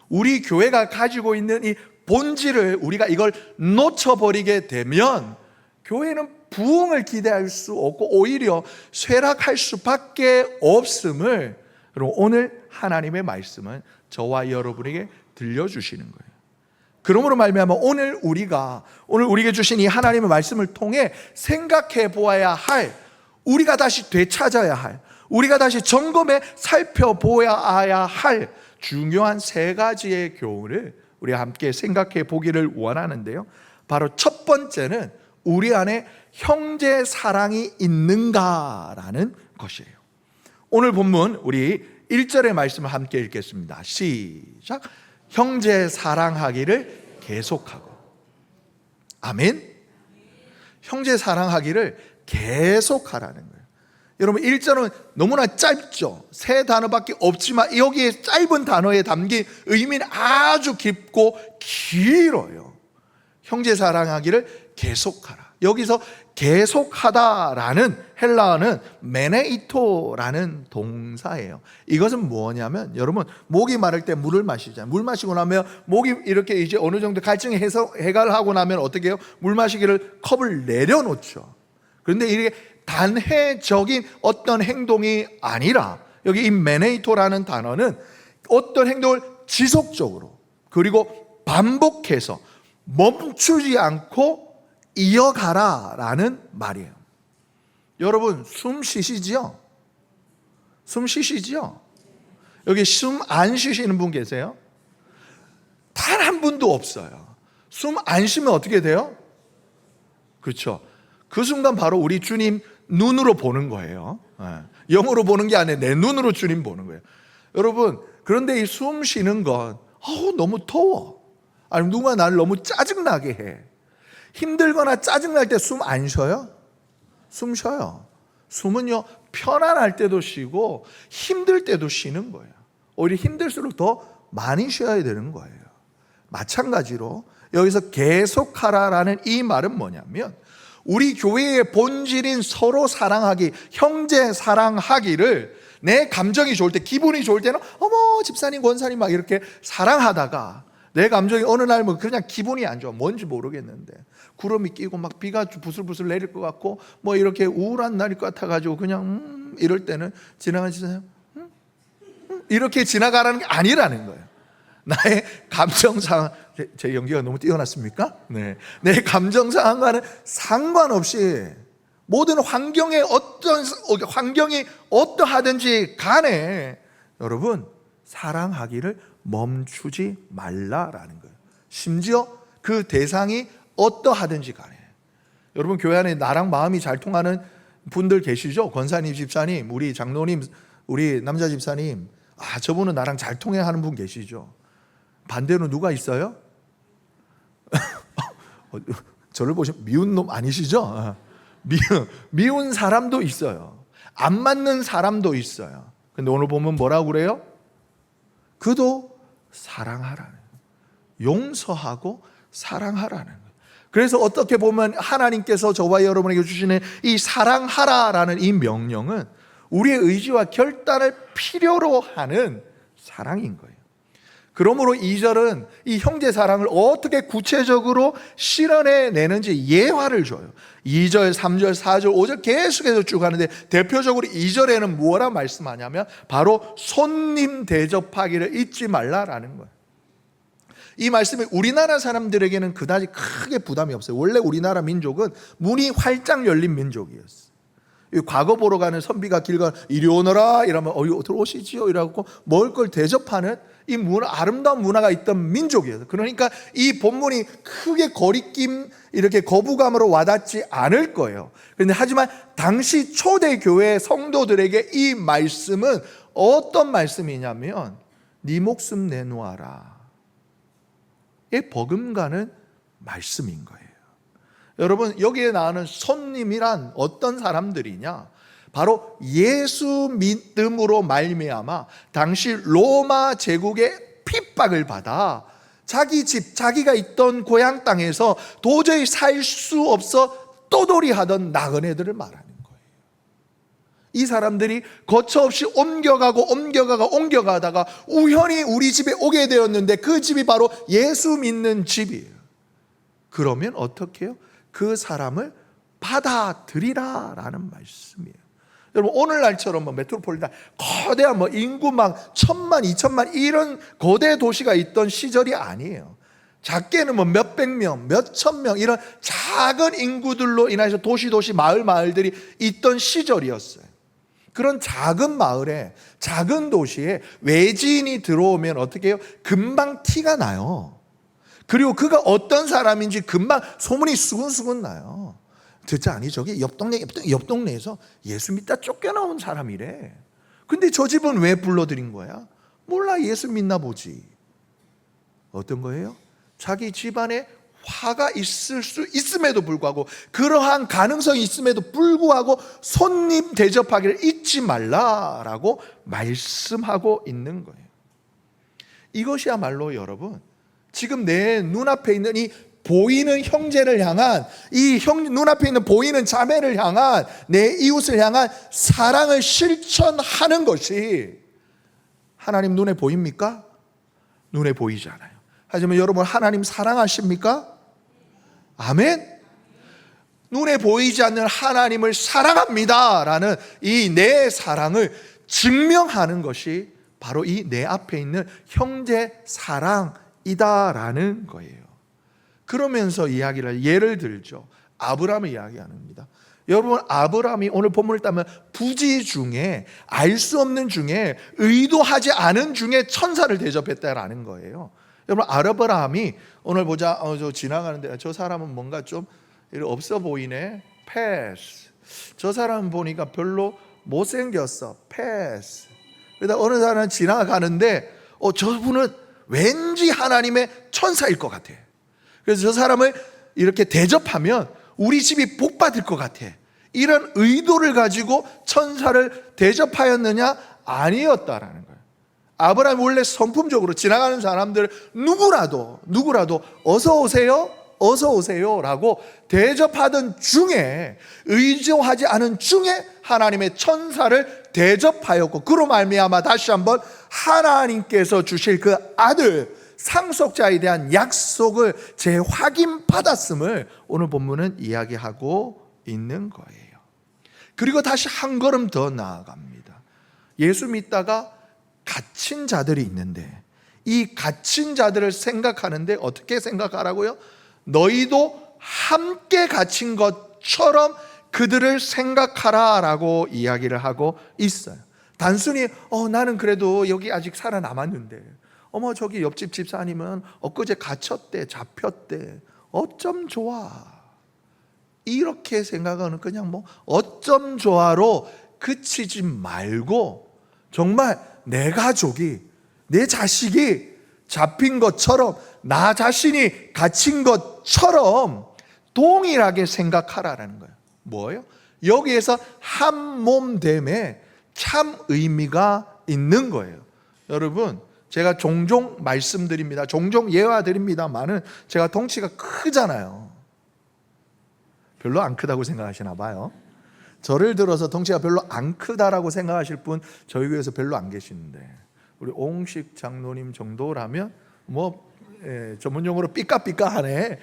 우리 교회가 가지고 있는 이 본질을 우리가 이걸 놓쳐버리게 되면 교회는 부흥을 기대할 수 없고 오히려 쇠락할 수밖에 없음을, 여러분, 오늘 하나님의 말씀은 저와 여러분에게 들려주시는 거예요. 그러므로 말미암아 오늘 우리에게 주신 이 하나님의 말씀을 통해 생각해 보아야 할, 우리가 다시 되찾아야 할, 우리가 다시 점검해 살펴보아야 할 중요한 세 가지의 교훈을 우리가 함께 생각해 보기를 원하는데요. 바로 첫 번째는 우리 안에 형제 사랑이 있는가라는 것이에요. 오늘 본문 우리 1절의 말씀을 함께 읽겠습니다. 시작. 형제 사랑하기를 계속하고. 아멘. 형제 사랑하기를 계속하라는 거예요. 여러분 1절은 너무나 짧죠. 세 단어밖에 없지만 여기에 짧은 단어에 담긴 의미는 아주 깊고 길어요. 형제 사랑하기를 계속하라. 여기서 계속하다라는 헬라어는 메네이토라는 동사예요. 이것은 뭐냐면 여러분 목이 마를 때 물을 마시잖아요. 물 마시고 나면 목이 이렇게 이제 어느 정도 갈증이 해결하고 나면 어떻게 해요? 물 마시기를 컵을 내려놓죠. 그런데 이게 단회적인 어떤 행동이 아니라 여기 이 메네이토라는 단어는 어떤 행동을 지속적으로 그리고 반복해서 멈추지 않고 이어가라라는 말이에요. 여러분 숨 쉬시지요? 숨 쉬시지요? 여기 숨 안 쉬시는 분 계세요? 단 한 분도 없어요. 숨 안 쉬면 어떻게 돼요? 그렇죠. 그 순간 바로 우리 주님 눈으로 보는 거예요. 영으로 보는 게 아니라 내 눈으로 주님 보는 거예요. 여러분 그런데 이 숨 쉬는 건 너무 더워. 아니면 누가 나를 너무 짜증나게 해. 힘들거나 짜증날 때 숨 안 쉬어요? 숨 쉬어요. 숨은요 편안할 때도 쉬고 힘들 때도 쉬는 거예요. 오히려 힘들수록 더 많이 쉬어야 되는 거예요. 마찬가지로 여기서 계속하라라는 이 말은 뭐냐면 우리 교회의 본질인 서로 사랑하기, 형제 사랑하기를 내 감정이 좋을 때, 기분이 좋을 때는 어머 집사님 권사님 막 이렇게 사랑하다가 내 감정이 어느 날 뭐 그냥 기분이 안 좋아. 뭔지 모르겠는데 구름이 끼고 막 비가 부슬부슬 내릴 것 같고 뭐 이렇게 우울한 날일 것 같아가지고 그냥 이럴 때는 지나가시세요. 이렇게 지나가라는 게 아니라는 거예요. 나의 감정 상황, 제 연기가 너무 뛰어났습니까? 네, 내 감정 상황과는 상관없이 모든 환경이 어떠하든지 간에 여러분 사랑하기를 멈추지 말라라는 거예요. 심지어 그 대상이 어떠하든지 간에 여러분 교회 안에 나랑 마음이 잘 통하는 분들 계시죠? 권사님, 집사님, 우리 장로님, 우리 남자 집사님, 저분은 나랑 잘 통해 하는 분 계시죠? 반대로 누가 있어요? 저를 보시면 미운 놈 아니시죠? 미운 사람도 있어요. 안 맞는 사람도 있어요. 근데 오늘 보면 뭐라고 그래요? 그도 사랑하라는 거예요. 용서하고 사랑하라는 거예요. 그래서 어떻게 보면 하나님께서 저와 여러분에게 주시는 이 사랑하라라는 이 명령은 우리의 의지와 결단을 필요로 하는 사랑인 거예요. 그러므로 2절은 이 형제 사랑을 어떻게 구체적으로 실현해내는지 예화를 줘요. 2절, 3절, 4절, 5절 계속해서 쭉 가는데 대표적으로 2절에는 뭐라 말씀하냐면 바로 손님 대접하기를 잊지 말라라는 거예요. 이 말씀이 우리나라 사람들에게는 그다지 크게 부담이 없어요. 원래 우리나라 민족은 문이 활짝 열린 민족이었어요. 과거 보러 가는 선비가 길 가면 이리 오너라 이러면 들어오시지요 이라고 먹을 걸 대접하는 이 아름다운 문화가 있던 민족이에요. 그러니까 이 본문이 크게 거리낌 이렇게 거부감으로 와닿지 않을 거예요. 그런데 하지만 당시 초대교회 성도들에게 이 말씀은 어떤 말씀이냐면 네 목숨 내놓아라 에 버금가는 말씀인 거예요. 여러분 여기에 나오는 손님이란 어떤 사람들이냐? 바로 예수 믿음으로 말미암아 당시 로마 제국의 핍박을 받아 자기 집, 자기가 있던 고향 땅에서 도저히 살 수 없어 떠돌이하던 나그네들을 말하는 거예요. 이 사람들이 거처없이 옮겨가다가 우연히 우리 집에 오게 되었는데 그 집이 바로 예수 믿는 집이에요. 그러면 어떻게 해요? 그 사람을 받아들이라라는 말씀이에요. 여러분 오늘날처럼 메트로폴리탄 거대한 인구 막 1000만, 2000만 이런 거대 도시가 있던 시절이 아니에요. 작게는 몇백 명, 몇천 명 이런 작은 인구들로 인해서 도시 마을들이 있던 시절이었어요. 그런 작은 마을에, 작은 도시에 외지인이 들어오면 어떻게 해요? 금방 티가 나요. 그리고 그가 어떤 사람인지 금방 소문이 수근수근 나요. 듣자 아니 저기 옆 동네에서 예수 믿다 쫓겨나온 사람이래. 근데 저 집은 왜 불러들인 거야? 몰라, 예수 믿나 보지. 어떤 거예요? 자기 집안에 화가 있을 수 있음에도 불구하고, 그러한 가능성이 있음에도 불구하고 손님 대접하기를 잊지 말라라고 말씀하고 있는 거예요. 이것이야말로 여러분, 지금 내 눈앞에 있는 이 보이는 형제를 향한, 눈앞에 있는 보이는 자매를 향한, 내 이웃을 향한 사랑을 실천하는 것이 하나님 눈에 보입니까? 눈에 보이지 않아요. 하지만 여러분, 하나님 사랑하십니까? 아멘. 눈에 보이지 않는 하나님을 사랑합니다 라는 이 내 사랑을 증명하는 것이 바로 이 내 앞에 있는 형제 사랑이다라는 거예요. 그러면서 예를 들죠. 아브라함을 이야기합니다. 여러분, 아브라함이 오늘 본문을 따면 부지 중에, 알 수 없는 중에, 의도하지 않은 중에 천사를 대접했다라는 거예요. 여러분, 아브라함이 오늘 보자, 저 지나가는데 저 사람은 뭔가 좀 없어 보이네, 패스. 저 사람 보니까 별로 못생겼어, 패스. 그러다 어느 사람은 지나가는데 저분은 왠지 하나님의 천사일 것 같아. 그래서 저 사람을 이렇게 대접하면 우리 집이 복 받을 것 같아. 이런 의도를 가지고 천사를 대접하였느냐? 아니었다라는 거예요. 아브라함이 원래 성품적으로 지나가는 사람들 누구라도 어서 오세요, 어서 오세요 라고 대접하던 중에, 의지하지 않은 중에 하나님의 천사를 대접하였고, 그로 말미암아 다시 한번 하나님께서 주실 그 아들 상속자에 대한 약속을 재확인받았음을 오늘 본문은 이야기하고 있는 거예요. 그리고 다시 한 걸음 더 나아갑니다. 예수 믿다가 갇힌 자들이 있는데, 이 갇힌 자들을 생각하는데 어떻게 생각하라고요? 너희도 함께 갇힌 것처럼 그들을 생각하라 라고 이야기를 하고 있어요. 단순히 나는 그래도 여기 아직 살아남았는데, 저기 옆집 집사님은 엊그제 갇혔대, 잡혔대, 어쩜 좋아, 이렇게 생각하는, 그냥 어쩜 좋아로 그치지 말고, 정말 내 가족이, 내 자식이 잡힌 것처럼, 나 자신이 갇힌 것처럼 동일하게 생각하라는 거예요. 뭐예요? 여기에서 한 몸됨에 참 의미가 있는 거예요. 여러분, 제가 종종 말씀드립니다. 종종 예화드립니다만은 제가 덩치가 크잖아요. 별로 안 크다고 생각하시나 봐요. 저를 들어서 덩치가 별로 안 크다라고 생각하실 분 저희 교회에서 별로 안 계시는데, 우리 옹식 장로님 정도라면 전문용어로 삐까삐까하네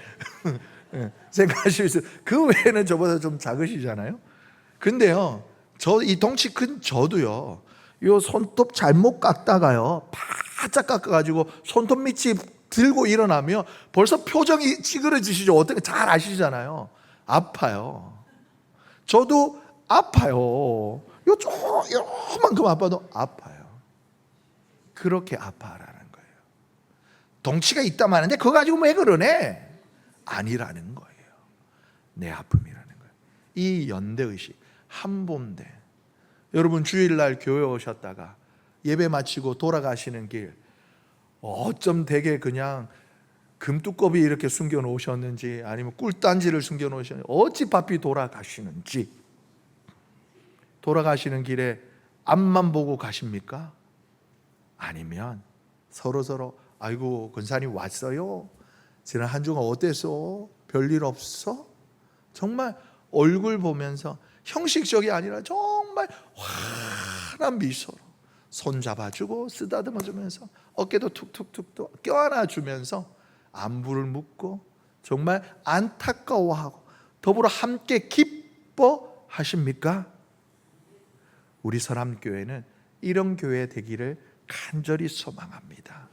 생각하실 수. 그 외에는 저보다 좀 작으시잖아요. 근데요, 이 덩치 큰 저도요, 요 손톱 잘못 깎다가요, 바짝 깎아가지고 손톱 밑이 들고 일어나면 벌써 표정이 찌그러지시죠. 어떻게 잘 아시잖아요. 아파요. 저도 아파요. 요만큼 아파도 아파요. 그렇게 아파하라는 거예요. 덩치가 있다 마는데 그거 가지고 왜 그러네? 아니라는 거예요. 내 아픔이라는 거예요. 이 연대의식, 한봄대. 여러분, 주일날 교회 오셨다가 예배 마치고 돌아가시는 길, 어쩜 되게 그냥 금뚜껑이 이렇게 숨겨 놓으셨는지, 아니면 꿀단지를 숨겨 놓으셨는지, 어찌 바삐 돌아가시는지, 돌아가시는 길에 앞만 보고 가십니까? 아니면 서로 아이고 권사님 왔어요? 지난 한 주간 어땠어? 별일 없어? 정말 얼굴 보면서 형식적이 아니라 정말 환한 미소로 손 잡아주고 쓰다듬어주면서 어깨도 툭툭툭 껴안아주면서 안부를 묻고 정말 안타까워하고 더불어 함께 기뻐하십니까? 우리 서람교회는 이런 교회 되기를 간절히 소망합니다.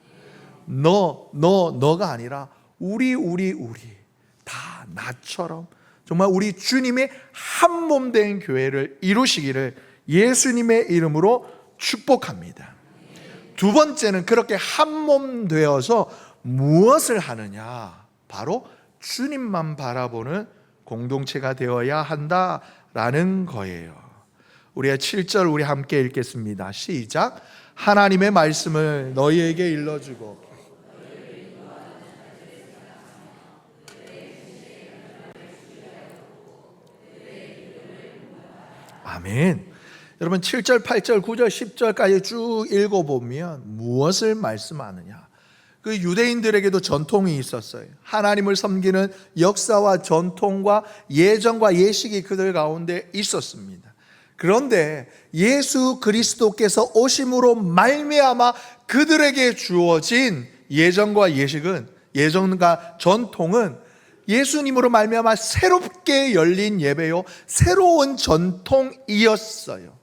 너가 아니라 우리 다 나처럼 정말 우리 주님의 한 몸 된 교회를 이루시기를 예수님의 이름으로 축복합니다. 두 번째는 그렇게 한 몸 되어서 무엇을 하느냐? 바로 주님만 바라보는 공동체가 되어야 한다라는 거예요. 우리가 7절 우리 함께 읽겠습니다. 시작. 하나님의 말씀을 너희에게 일러주고 아멘. 여러분 7절, 8절, 9절, 10절까지 쭉 읽어보면 무엇을 말씀하느냐? 그 유대인들에게도 전통이 있었어요. 하나님을 섬기는 역사와 전통과 예정과 예식이 그들 가운데 있었습니다. 그런데 예수 그리스도께서 오심으로 말미암아 그들에게 주어진 예정과 예식은, 예정과 전통은 예수님으로 말미암아 새롭게 열린 예배요, 새로운 전통이었어요.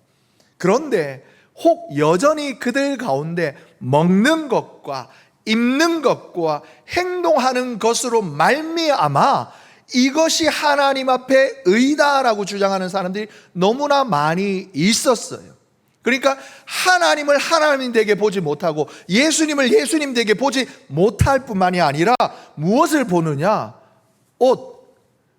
그런데 혹 여전히 그들 가운데 먹는 것과 입는 것과 행동하는 것으로 말미암아 이것이 하나님 앞에 의다라고 주장하는 사람들이 너무나 많이 있었어요. 그러니까 하나님을 하나님 되게 보지 못하고 예수님을 예수님 되게 보지 못할 뿐만이 아니라 무엇을 보느냐? 옷,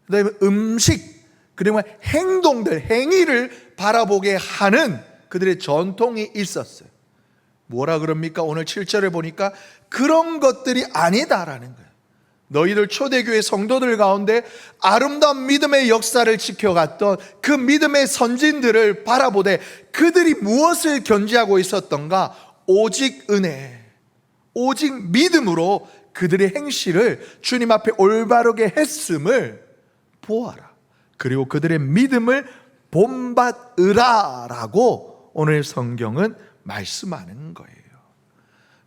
그다음에 음식, 그리고 행동들, 행위를 바라보게 하는 그들의 전통이 있었어요. 뭐라 그럽니까? 오늘 7절에 보니까 그런 것들이 아니다라는 거예요. 너희들 초대교회 성도들 가운데 아름다운 믿음의 역사를 지켜갔던 그 믿음의 선진들을 바라보되 그들이 무엇을 견지하고 있었던가? 오직 은혜, 오직 믿음으로 그들의 행실을 주님 앞에 올바르게 했음을 보아라. 그리고 그들의 믿음을 본받으라 라고 오늘 성경은 말씀하는 거예요.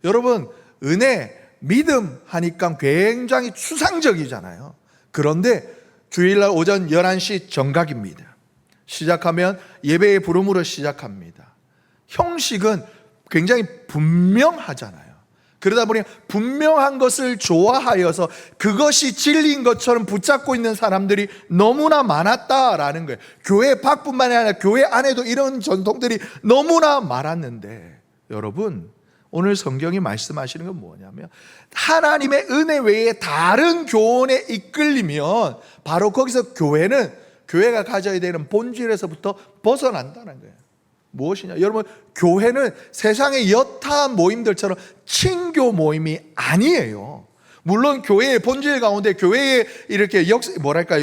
여러분, 은혜, 믿음 하니까 굉장히 추상적이잖아요. 그런데 주일날 오전 11시 정각입니다. 시작하면 예배의 부름으로 시작합니다. 형식은 굉장히 분명하잖아요. 그러다 보니 분명한 것을 좋아하여서 그것이 진리인 것처럼 붙잡고 있는 사람들이 너무나 많았다라는 거예요. 교회 밖뿐만이 아니라 교회 안에도 이런 전통들이 너무나 많았는데, 여러분 오늘 성경이 말씀하시는 건 뭐냐면 하나님의 은혜 외에 다른 교훈에 이끌리면 바로 거기서 교회가 가져야 되는 본질에서부터 벗어난다는 거예요. 무엇이냐? 여러분, 교회는 세상의 여타한 모임들처럼 친교 모임이 아니에요. 물론 교회의 본질 가운데 교회의 이렇게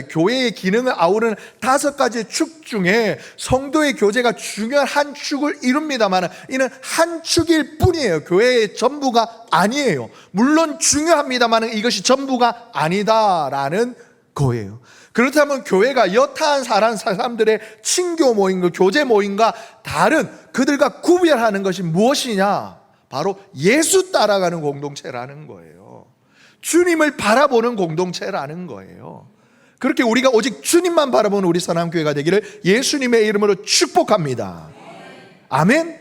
교회의 기능을 아우르는 5가지 축 중에 성도의 교제가 중요한 한 축을 이룹니다만 이는 한 축일 뿐이에요. 교회의 전부가 아니에요. 물론 중요합니다만 이것이 전부가 아니다라는 거예요. 그렇다면 교회가 여타한 사람들의 친교 모임과 교제 모임과 다른 그들과 구별하는 것이 무엇이냐? 바로 예수 따라가는 공동체라는 거예요. 주님을 바라보는 공동체라는 거예요. 그렇게 우리가 오직 주님만 바라보는 우리 선함교회가 되기를 예수님의 이름으로 축복합니다. 아멘?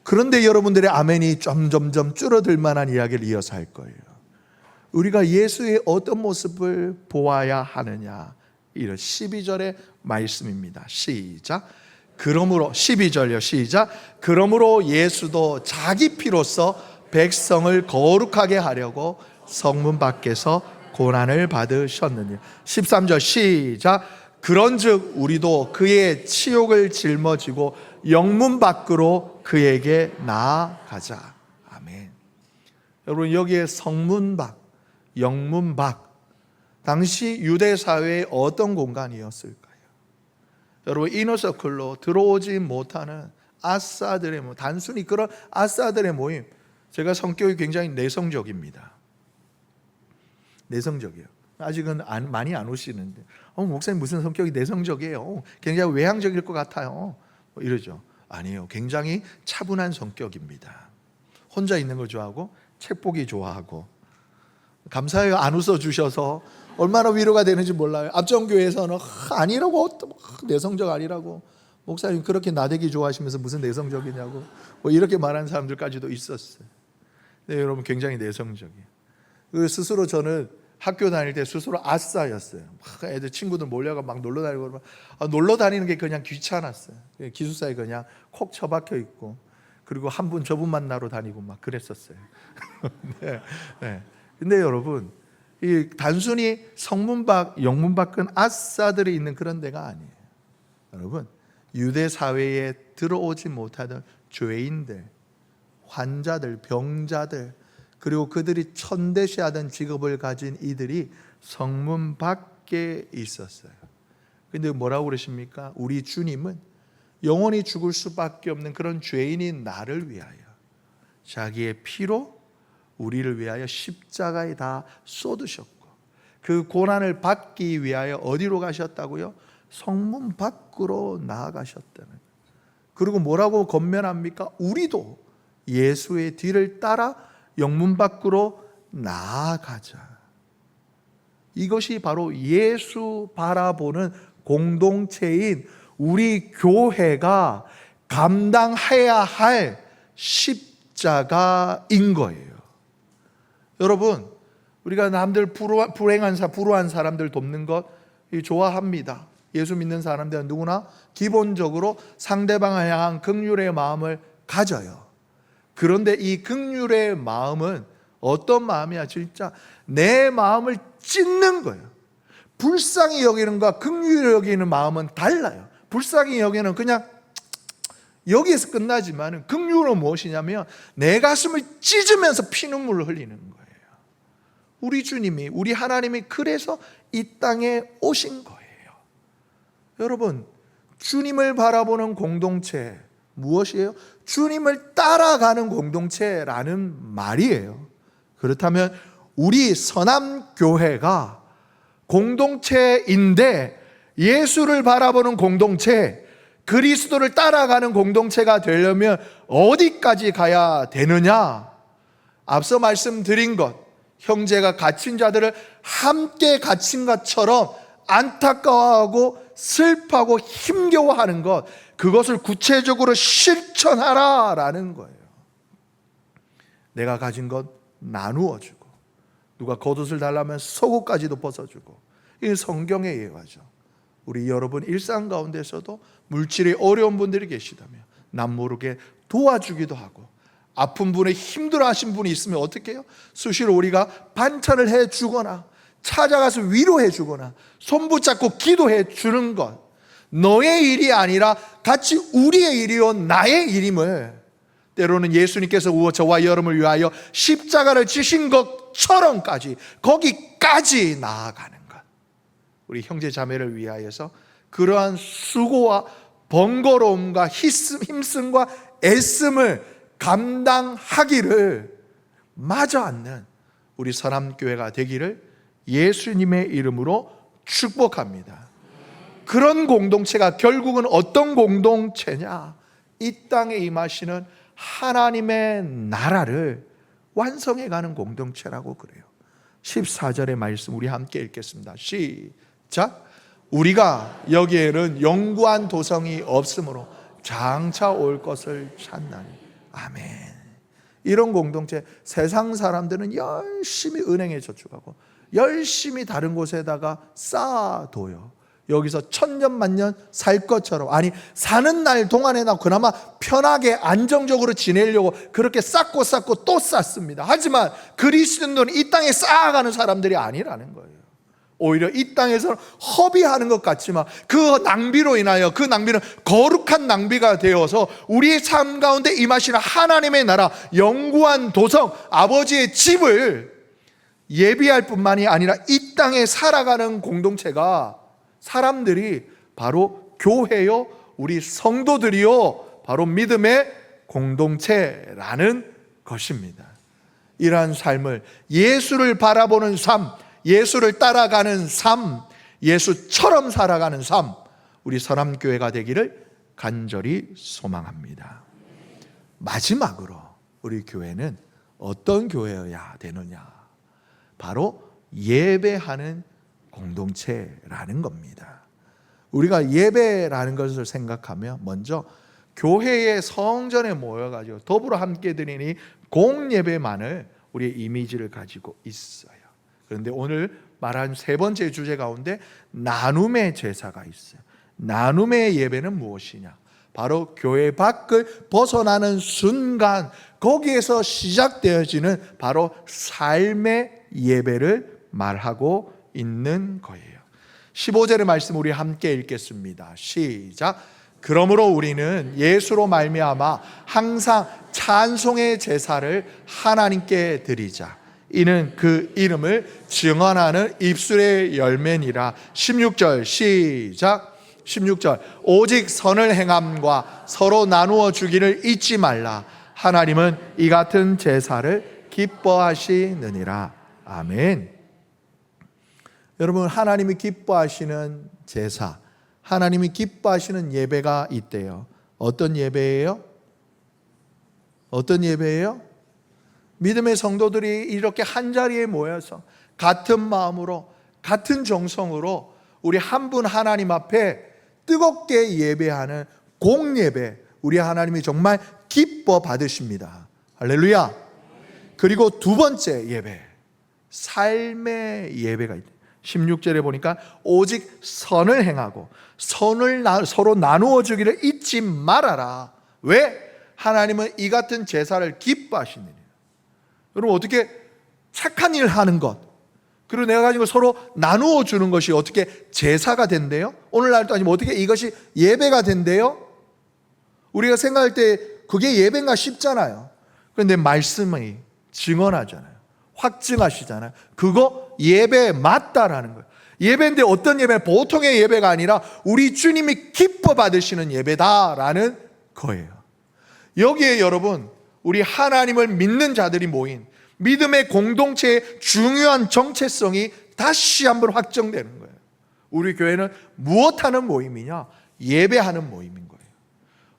그런데 여러분들의 아멘이 점점점 줄어들 만한 이야기를 이어서 할 거예요. 우리가 예수의 어떤 모습을 보아야 하느냐, 이런 12절의 말씀입니다. 시작. 그러므로 12절요. 시작. 그러므로 예수도 자기 피로써 백성을 거룩하게 하려고 성문 밖에서 고난을 받으셨느니. 13절 시작. 그런즉 우리도 그의 치욕을 짊어지고 영문 밖으로 그에게 나아가자. 아멘. 여러분, 여기에 성문 밖, 영문 밖, 당시 유대 사회의 어떤 공간이었을까요? 여러분, 이너서클로 들어오지 못하는 아싸들의 모임, 단순히 그런 아싸들의 모임. 제가 성격이 굉장히 내성적입니다. 내성적이에요. 아직은 많이 안 오시는데 목사님 무슨 성격이 내성적이에요? 굉장히 외향적일 것 같아요. 이러죠. 아니에요. 굉장히 차분한 성격입니다. 혼자 있는 걸 좋아하고 책 보기 좋아하고. 감사해요. 안 웃어주셔서 얼마나 위로가 되는지 몰라요. 앞전교회에서는 아니라고, 내성적 아니라고, 목사님 그렇게 나대기 좋아하시면서 무슨 내성적이냐고 이렇게 말하는 사람들까지도 있었어요. 네, 여러분 굉장히 내성적이에요. 스스로 저는 학교 다닐 때 스스로 아싸였어요. 막 애들 친구들 몰려가 막 놀러 다니고 그러면 놀러 다니는 게 그냥 귀찮았어요. 기숙사에 그냥 콕 처박혀 있고, 그리고 한 분 저분 만나러 다니고 막 그랬었어요. 네, 네. 근데 여러분, 이 단순히 성문밖 영문밖은 아싸들이 있는 그런 데가 아니에요. 여러분, 유대 사회에 들어오지 못하던 죄인들, 환자들, 병자들, 그리고 그들이 천대시하던 직업을 가진 이들이 성문 밖에 있었어요. 근데 뭐라고 그러십니까? 우리 주님은 영원히 죽을 수밖에 없는 그런 죄인인 나를 위하여 자기의 피로 우리를 위하여 십자가에 다 쏟으셨고, 그 고난을 받기 위하여 어디로 가셨다고요? 성문 밖으로 나아가셨다는. 그리고 뭐라고 권면합니까? 우리도 예수의 뒤를 따라 영문 밖으로 나아가자. 이것이 바로 예수 바라보는 공동체인 우리 교회가 감당해야 할 십자가인 거예요. 여러분, 우리가 남들 불우한 사람들 돕는 것 좋아합니다. 예수 믿는 사람들은 누구나 기본적으로 상대방을 향한 긍휼의 마음을 가져요. 그런데 이 긍휼의 마음은 어떤 마음이야? 진짜 내 마음을 찢는 거예요. 불쌍히 여기는 것과 긍휼히 여기는 마음은 달라요. 불쌍히 여기는 그냥 여기에서 끝나지만, 긍휼은 무엇이냐면 내 가슴을 찢으면서 피눈물을 흘리는 거예요. 우리 주님이, 우리 하나님이 그래서 이 땅에 오신 거예요. 여러분, 주님을 바라보는 공동체 무엇이에요? 주님을 따라가는 공동체라는 말이에요. 그렇다면 우리 서남교회가 공동체인데 예수를 바라보는 공동체, 그리스도를 따라가는 공동체가 되려면 어디까지 가야 되느냐? 앞서 말씀드린 것, 형제가 갇힌 자들을 함께 갇힌 것처럼 안타까워하고 슬퍼하고 힘겨워하는 것, 그것을 구체적으로 실천하라라는 거예요. 내가 가진 것 나누어 주고, 누가 겉옷을 달라면 속옷까지도 벗어주고, 이 성경의 예화죠. 우리 여러분 일상 가운데서도 물질이 어려운 분들이 계시다면 남모르게 도와주기도 하고, 아픈 분에 힘들어하신 분이 있으면 어떻게 해요? 수시로 우리가 반찬을 해주거나 찾아가서 위로해 주거나 손붙잡고 기도해 주는 것, 너의 일이 아니라 같이 우리의 일이요 나의 일임을, 때로는 예수님께서 저와 여러분을 위하여 십자가를 지신 것처럼까지 거기까지 나아가는 것, 우리 형제 자매를 위하여서 그러한 수고와 번거로움과 힘씀과 애씀을 감당하기를 마저 않는 우리 서남교회가 되기를 예수님의 이름으로 축복합니다. 그런 공동체가 결국은 어떤 공동체냐? 이 땅에 임하시는 하나님의 나라를 완성해가는 공동체라고 그래요. 14절의 말씀 우리 함께 읽겠습니다. 시작. 우리가 여기에는 영구한 도성이 없으므로 장차 올 것을 찾나니. 아멘. 이런 공동체, 세상 사람들은 열심히 은행에 저축하고 열심히 다른 곳에다가 쌓아둬요. 여기서 천년만년 살 것처럼, 아니 사는 날 동안에나 그나마 편하게 안정적으로 지내려고 그렇게 쌓고 또 쌓습니다. 하지만 그리스도인들은 이 땅에 쌓아가는 사람들이 아니라는 거예요. 오히려 이 땅에서는 허비하는 것 같지만 그 낭비로 인하여, 그 낭비는 거룩한 낭비가 되어서 우리의 삶 가운데 임하시는 하나님의 나라, 영구한 도성, 아버지의 집을 예비할 뿐만이 아니라 이 땅에 살아가는 공동체가, 사람들이 바로 교회요, 우리 성도들이요, 바로 믿음의 공동체라는 것입니다. 이러한 삶을, 예수를 바라보는 삶, 예수를 따라가는 삶, 예수처럼 살아가는 삶, 우리 서남교회가 되기를 간절히 소망합니다. 마지막으로 우리 교회는 어떤 교회여야 되느냐? 바로 예배하는 공동체라는 겁니다. 우리가 예배라는 것을 생각하면 먼저 교회의 성전에 모여가지고 더불어 함께 드리니 공예배만을 우리의 이미지를 가지고 있어요. 그런데 오늘 말한 세 번째 주제 가운데 나눔의 제사가 있어요. 나눔의 예배는 무엇이냐? 바로 교회 밖을 벗어나는 순간 거기에서 시작되어지는 바로 삶의 예배를 말하고 있는 거예요. 15절의 말씀 우리 함께 읽겠습니다. 시작. 그러므로 우리는 예수로 말미암아 항상 찬송의 제사를 하나님께 드리자. 이는 그 이름을 증언하는 입술의 열매니라. 16절 시작. 16절 오직 선을 행함과 서로 나누어 주기를 잊지 말라. 하나님은 이 같은 제사를 기뻐하시느니라. 아멘. 여러분, 하나님이 기뻐하시는 제사, 하나님이 기뻐하시는 예배가 있대요. 어떤 예배예요? 어떤 예배예요? 믿음의 성도들이 이렇게 한자리에 모여서 같은 마음으로 같은 정성으로 우리 한 분 하나님 앞에 뜨겁게 예배하는 공예배, 우리 하나님이 정말 기뻐 받으십니다. 할렐루야. 그리고 두 번째 예배, 삶의 예배가 있다. 16절에 보니까 오직 선을 행하고 선을 서로 나누어 주기를 잊지 말아라. 왜? 하나님은 이 같은 제사를 기뻐하시느냐. 여러분, 어떻게 착한 일을 하는 것, 그리고 내가 가지고 서로 나누어 주는 것이 어떻게 제사가 된대요? 오늘날도 아니면 어떻게 이것이 예배가 된대요? 우리가 생각할 때 그게 예배인가 싶잖아요. 그런데 말씀이 증언하잖아요. 확증하시잖아요. 그거 예배 맞다라는 거예요. 예배인데 어떤 예배? 보통의 예배가 아니라 우리 주님이 기뻐 받으시는 예배다라는 거예요. 여기에 여러분, 우리 하나님을 믿는 자들이 모인 믿음의 공동체의 중요한 정체성이 다시 한번 확정되는 거예요. 우리 교회는 무엇하는 모임이냐? 예배하는 모임인 거예요.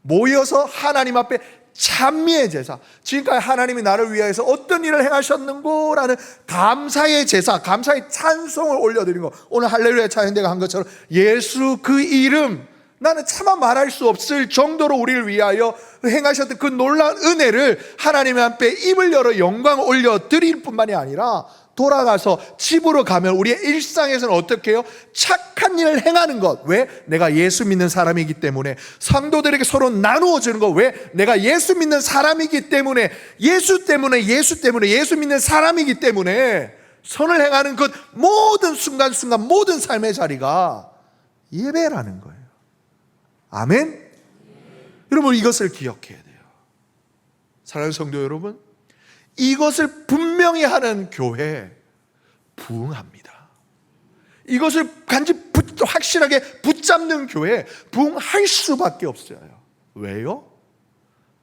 모여서 하나님 앞에 찬미의 제사, 지금까지 하나님이 나를 위하여서 어떤 일을 행하셨는고라는 감사의 제사, 감사의 찬송을 올려드린 거. 오늘 할렐루야 찬양대가 한 것처럼 예수 그 이름, 나는 차마 말할 수 없을 정도로 우리를 위하여 행하셨던 그 놀라운 은혜를 하나님 앞에 입을 열어 영광을 올려드릴 뿐만이 아니라 돌아가서 집으로 가면 우리의 일상에서는 어떻게 해요? 착한 일을 행하는 것. 왜? 내가 예수 믿는 사람이기 때문에. 성도들에게 서로 나누어 주는 것. 왜? 내가 예수 믿는 사람이기 때문에. 예수 때문에 예수 믿는 사람이기 때문에 선을 행하는 것, 모든 순간순간 모든 삶의 자리가 예배라는 거예요. 아멘? 여러분, 이것을 기억해야 돼요. 사랑하는 성도 여러분, 이것을 분명히 하는 교회 부흥합니다. 이것을 확실하게 붙잡는 교회 부흥할 수밖에 없어요. 왜요?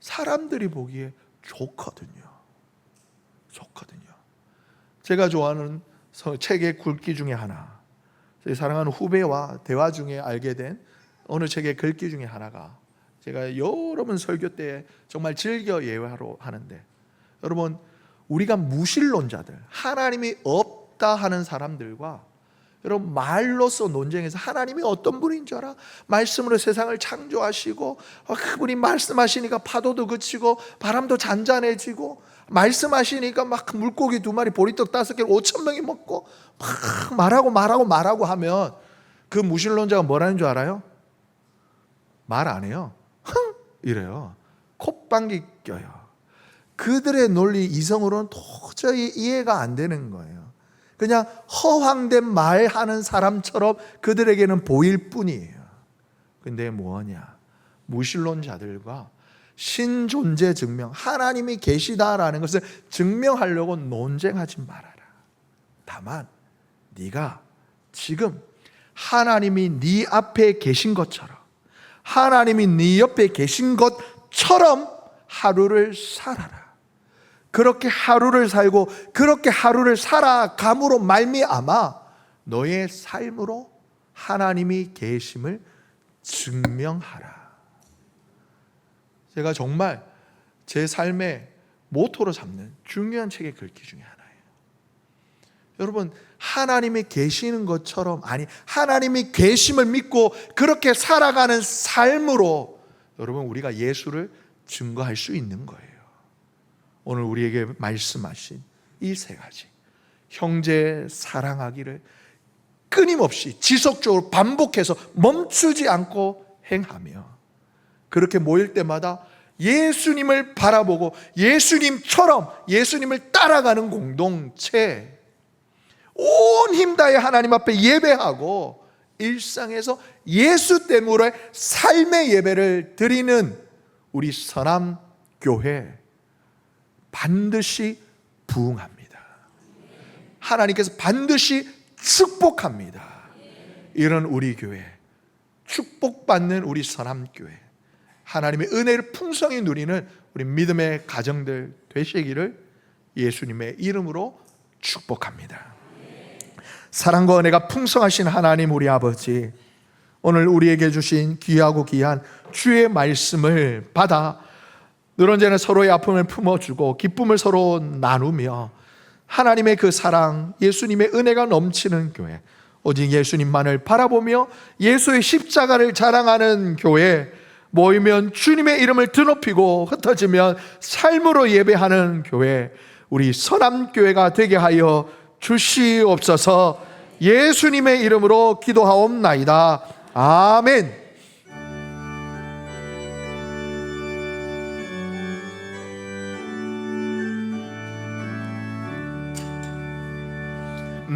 사람들이 보기에 좋거든요. 제가 좋아하는 책의 글귀 중에 하나, 제 사랑하는 후배와 대화 중에 알게 된 어느 책의 글귀 중에 하나가, 제가 여러 번 설교 때 정말 즐겨 예화로 하는데, 여러분, 우리가 무신론자들, 하나님이 없다 하는 사람들과 여러분 말로써 논쟁해서 하나님이 어떤 분인 줄 알아? 말씀으로 세상을 창조하시고 그분이 말씀하시니까 파도도 그치고 바람도 잔잔해지고, 말씀하시니까 막 물고기 2마리 보리떡 5개 5,000명이 먹고 막 말하고 하면 그 무신론자가 뭐라는 줄 알아요? 말 안 해요. 이래요. 콧방귀 껴요. 그들의 논리 이성으로는 도저히 이해가 안 되는 거예요. 그냥 허황된 말하는 사람처럼 그들에게는 보일 뿐이에요. 근데 뭐냐? 무신론자들과 신존재 증명, 하나님이 계시다라는 것을 증명하려고 논쟁하지 말아라. 다만 네가 지금 하나님이 네 앞에 계신 것처럼, 하나님이 네 옆에 계신 것처럼 하루를 살아라. 그렇게 하루를 살고 그렇게 하루를 살아감으로 말미암아 너의 삶으로 하나님이 계심을 증명하라. 제가 정말 제 삶의 모토로 잡는 중요한 책의 글귀 중에 하나예요. 여러분, 하나님이 계시는 것처럼, 아니 하나님이 계심을 믿고 그렇게 살아가는 삶으로 여러분 우리가 예수를 증거할 수 있는 거예요. 오늘 우리에게 말씀하신 이 3가지, 형제 사랑하기를 끊임없이 지속적으로 반복해서 멈추지 않고 행하며, 그렇게 모일 때마다 예수님을 바라보고 예수님처럼 예수님을 따라가는 공동체, 온 힘 다해 하나님 앞에 예배하고 일상에서 예수 때문에 삶의 예배를 드리는 우리 서남교회 반드시 부흥합니다. 하나님께서 반드시 축복합니다. 이런 우리 교회, 축복받는 우리 서남교회, 하나님의 은혜를 풍성히 누리는 우리 믿음의 가정들 되시기를 예수님의 이름으로 축복합니다. 사랑과 은혜가 풍성하신 하나님 우리 아버지, 오늘 우리에게 주신 귀하고 귀한 주의 말씀을 받아 늘 언제나 서로의 아픔을 품어주고 기쁨을 서로 나누며 하나님의 그 사랑, 예수님의 은혜가 넘치는 교회, 오직 예수님만을 바라보며 예수의 십자가를 자랑하는 교회, 모이면 주님의 이름을 드높이고 흩어지면 삶으로 예배하는 교회, 우리 서남교회가 되게 하여 주시옵소서. 예수님의 이름으로 기도하옵나이다. 아멘.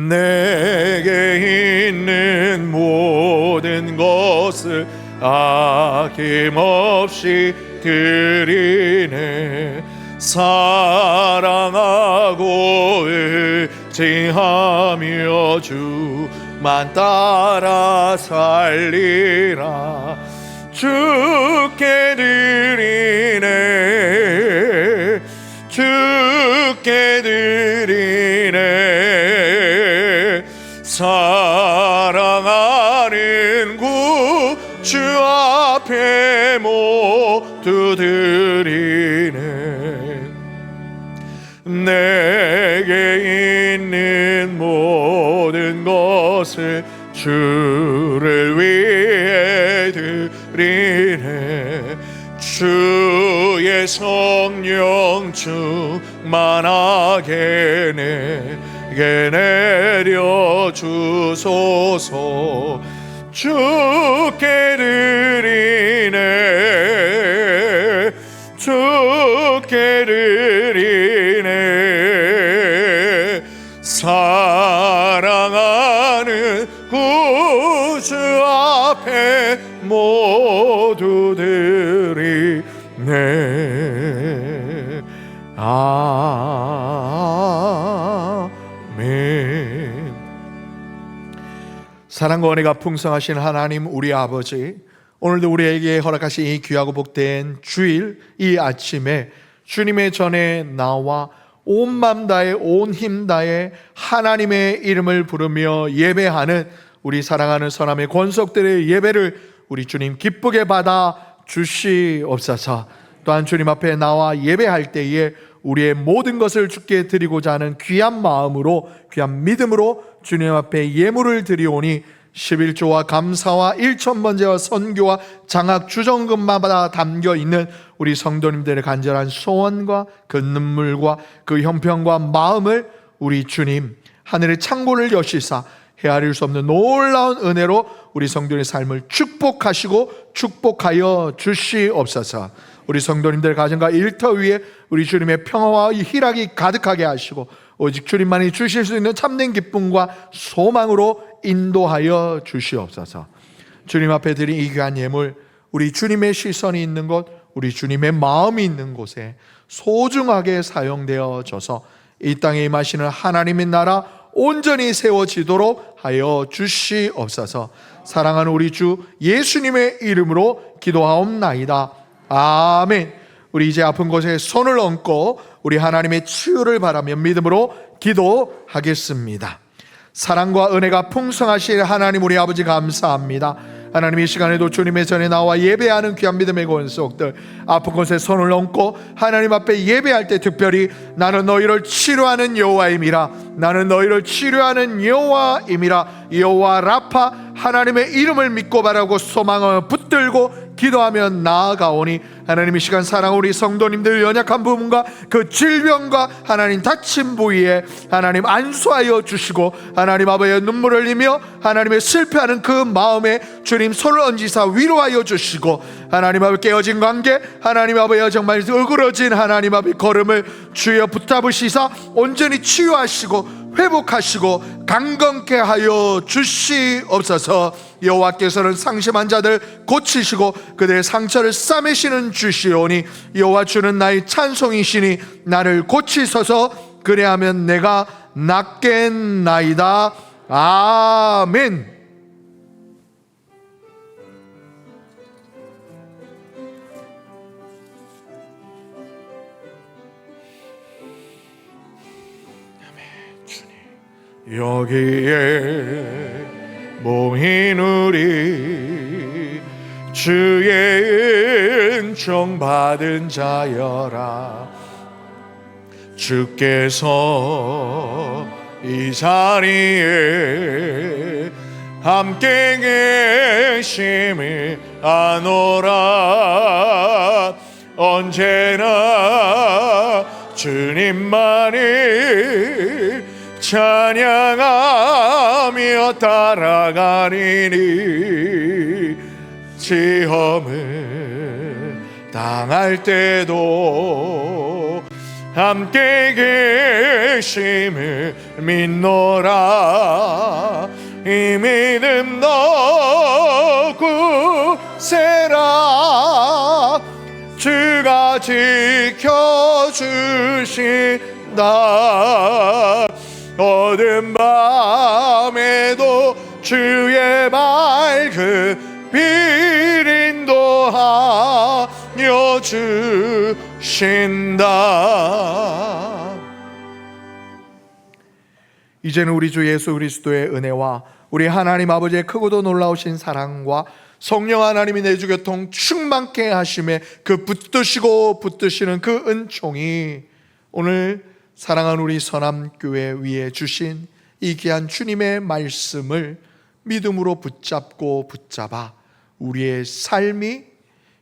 내게 있는 모든 것을 아낌없이 드리네. 사랑하고 의지하며 주만 따라 살리라. 주께 드리네, 주께 드리네. 사랑하는 주 앞에 모두 드리네. 내게 있는 모든 것을 주를 위해 드리네. 주의 성령 충만하게 내게 내려주소서. 주께 드리네, 주께 드리네. 사랑하는 구주 앞에 모두 드리네. 아멘. 사랑과 은혜가 풍성하신 하나님 우리 아버지, 오늘도 우리에게 허락하신 이 귀하고 복된 주일, 이 아침에 주님의 전에 나와 온 맘 다해 온 힘 다해 하나님의 이름을 부르며 예배하는 우리 사랑하는 서남의 권속들의 예배를 우리 주님 기쁘게 받아 주시옵소서. 또한 주님 앞에 나와 예배할 때에 우리의 모든 것을 주께 드리고자 하는 귀한 마음으로, 귀한 믿음으로 주님 앞에 예물을 드리오니 11조와 감사와 일천번제와 선교와 장학 주정금마다 담겨있는 우리 성도님들의 간절한 소원과 그 눈물과 그 형편과 마음을 우리 주님 하늘의 창고를 여시사 헤아릴 수 없는 놀라운 은혜로 우리 성도의 삶을 축복하시고 축복하여 주시옵소서. 우리 성도님들 가정과 일터 위에 우리 주님의 평화와 희락이 가득하게 하시고 오직 주님만이 주실 수 있는 참된 기쁨과 소망으로 인도하여 주시옵소서. 주님 앞에 드린 이 귀한 예물, 우리 주님의 시선이 있는 곳, 우리 주님의 마음이 있는 곳에 소중하게 사용되어져서 이 땅에 임하시는 하나님의 나라 온전히 세워지도록 하여 주시옵소서. 사랑하는 우리 주 예수님의 이름으로 기도하옵나이다. 아멘. 우리 이제 아픈 곳에 손을 얹고 우리 하나님의 치유를 바라며 믿음으로 기도하겠습니다. 사랑과 은혜가 풍성하신 하나님 우리 아버지 감사합니다. 하나님 이 시간에도 주님의 전에 나와 예배하는 귀한 믿음의 권속들 아픈 곳에 손을 얹고 하나님 앞에 예배할 때 특별히 나는 너희를 치료하는 여호와임이라, 나는 너희를 치료하는 여호와임이라, 여호와 라파 하나님의 이름을 믿고 바라고 소망을 붙들고 기도하며 나아가오니 하나님 이 시간 사랑하는 우리 성도님들 연약한 부분과 그 질병과 하나님 다친 부위에 하나님 안수하여 주시고 하나님 아버지의 눈물을 흘리며 하나님의 슬퍼하는 그 마음에 주님 손을 얹으사 위로하여 주시고 하나님 아버지 깨어진 관계 하나님 아버지 정말 으그러진 하나님 아버지 걸음을 주여 붙잡으시사 온전히 치유하시고 회복하시고 강건케 하여 주시옵소서. 여호와께서는 상심한 자들 고치시고 그들의 상처를 싸매시는 주시오니 여호와 주는 나의 찬송이시니 나를 고치소서. 그래하면 내가 낫겠나이다. 아멘. 여기에 모인 우리 주의 은총 받은 자여라. 주께서 이 자리에 함께 계심을 아노라. 언제나 주님만을 찬양하며 따라가리니 시험을 당할 때도 함께 계심을 믿노라. 이 믿음 너 굳세라. 주가 지켜주신다. 어두운 밤에도 주의 밝은 빛 인도하여 주신다. 이제는 우리 주 예수 그리스도의 은혜와 우리 하나님 아버지의 크고도 놀라우신 사랑과 성령 하나님이 내주 교통 충만케 하심에 그 붙드시고 붙드시는 그 은총이 오늘 사랑하는 우리 선암교회 위에 주신 이 귀한 주님의 말씀을 믿음으로 붙잡고 붙잡아 우리의 삶이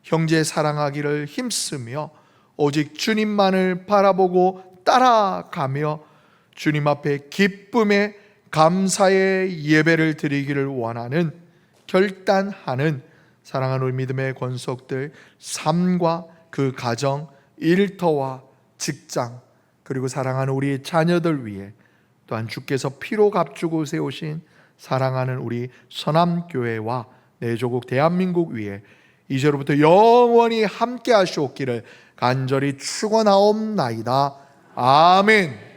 형제 사랑하기를 힘쓰며 오직 주님만을 바라보고 따라가며 주님 앞에 기쁨의 감사의 예배를 드리기를 원하는 결단하는 사랑하는 우리 믿음의 권속들 삶과 그 가정, 일터와 직장 그리고 사랑하는 우리 자녀들 위해 또한 주께서 피로 값주고 세우신 사랑하는 우리 선암교회와 내 조국 대한민국 위해 이제로부터 영원히 함께 하시옵기를 간절히 축원하옵나이다. 아멘.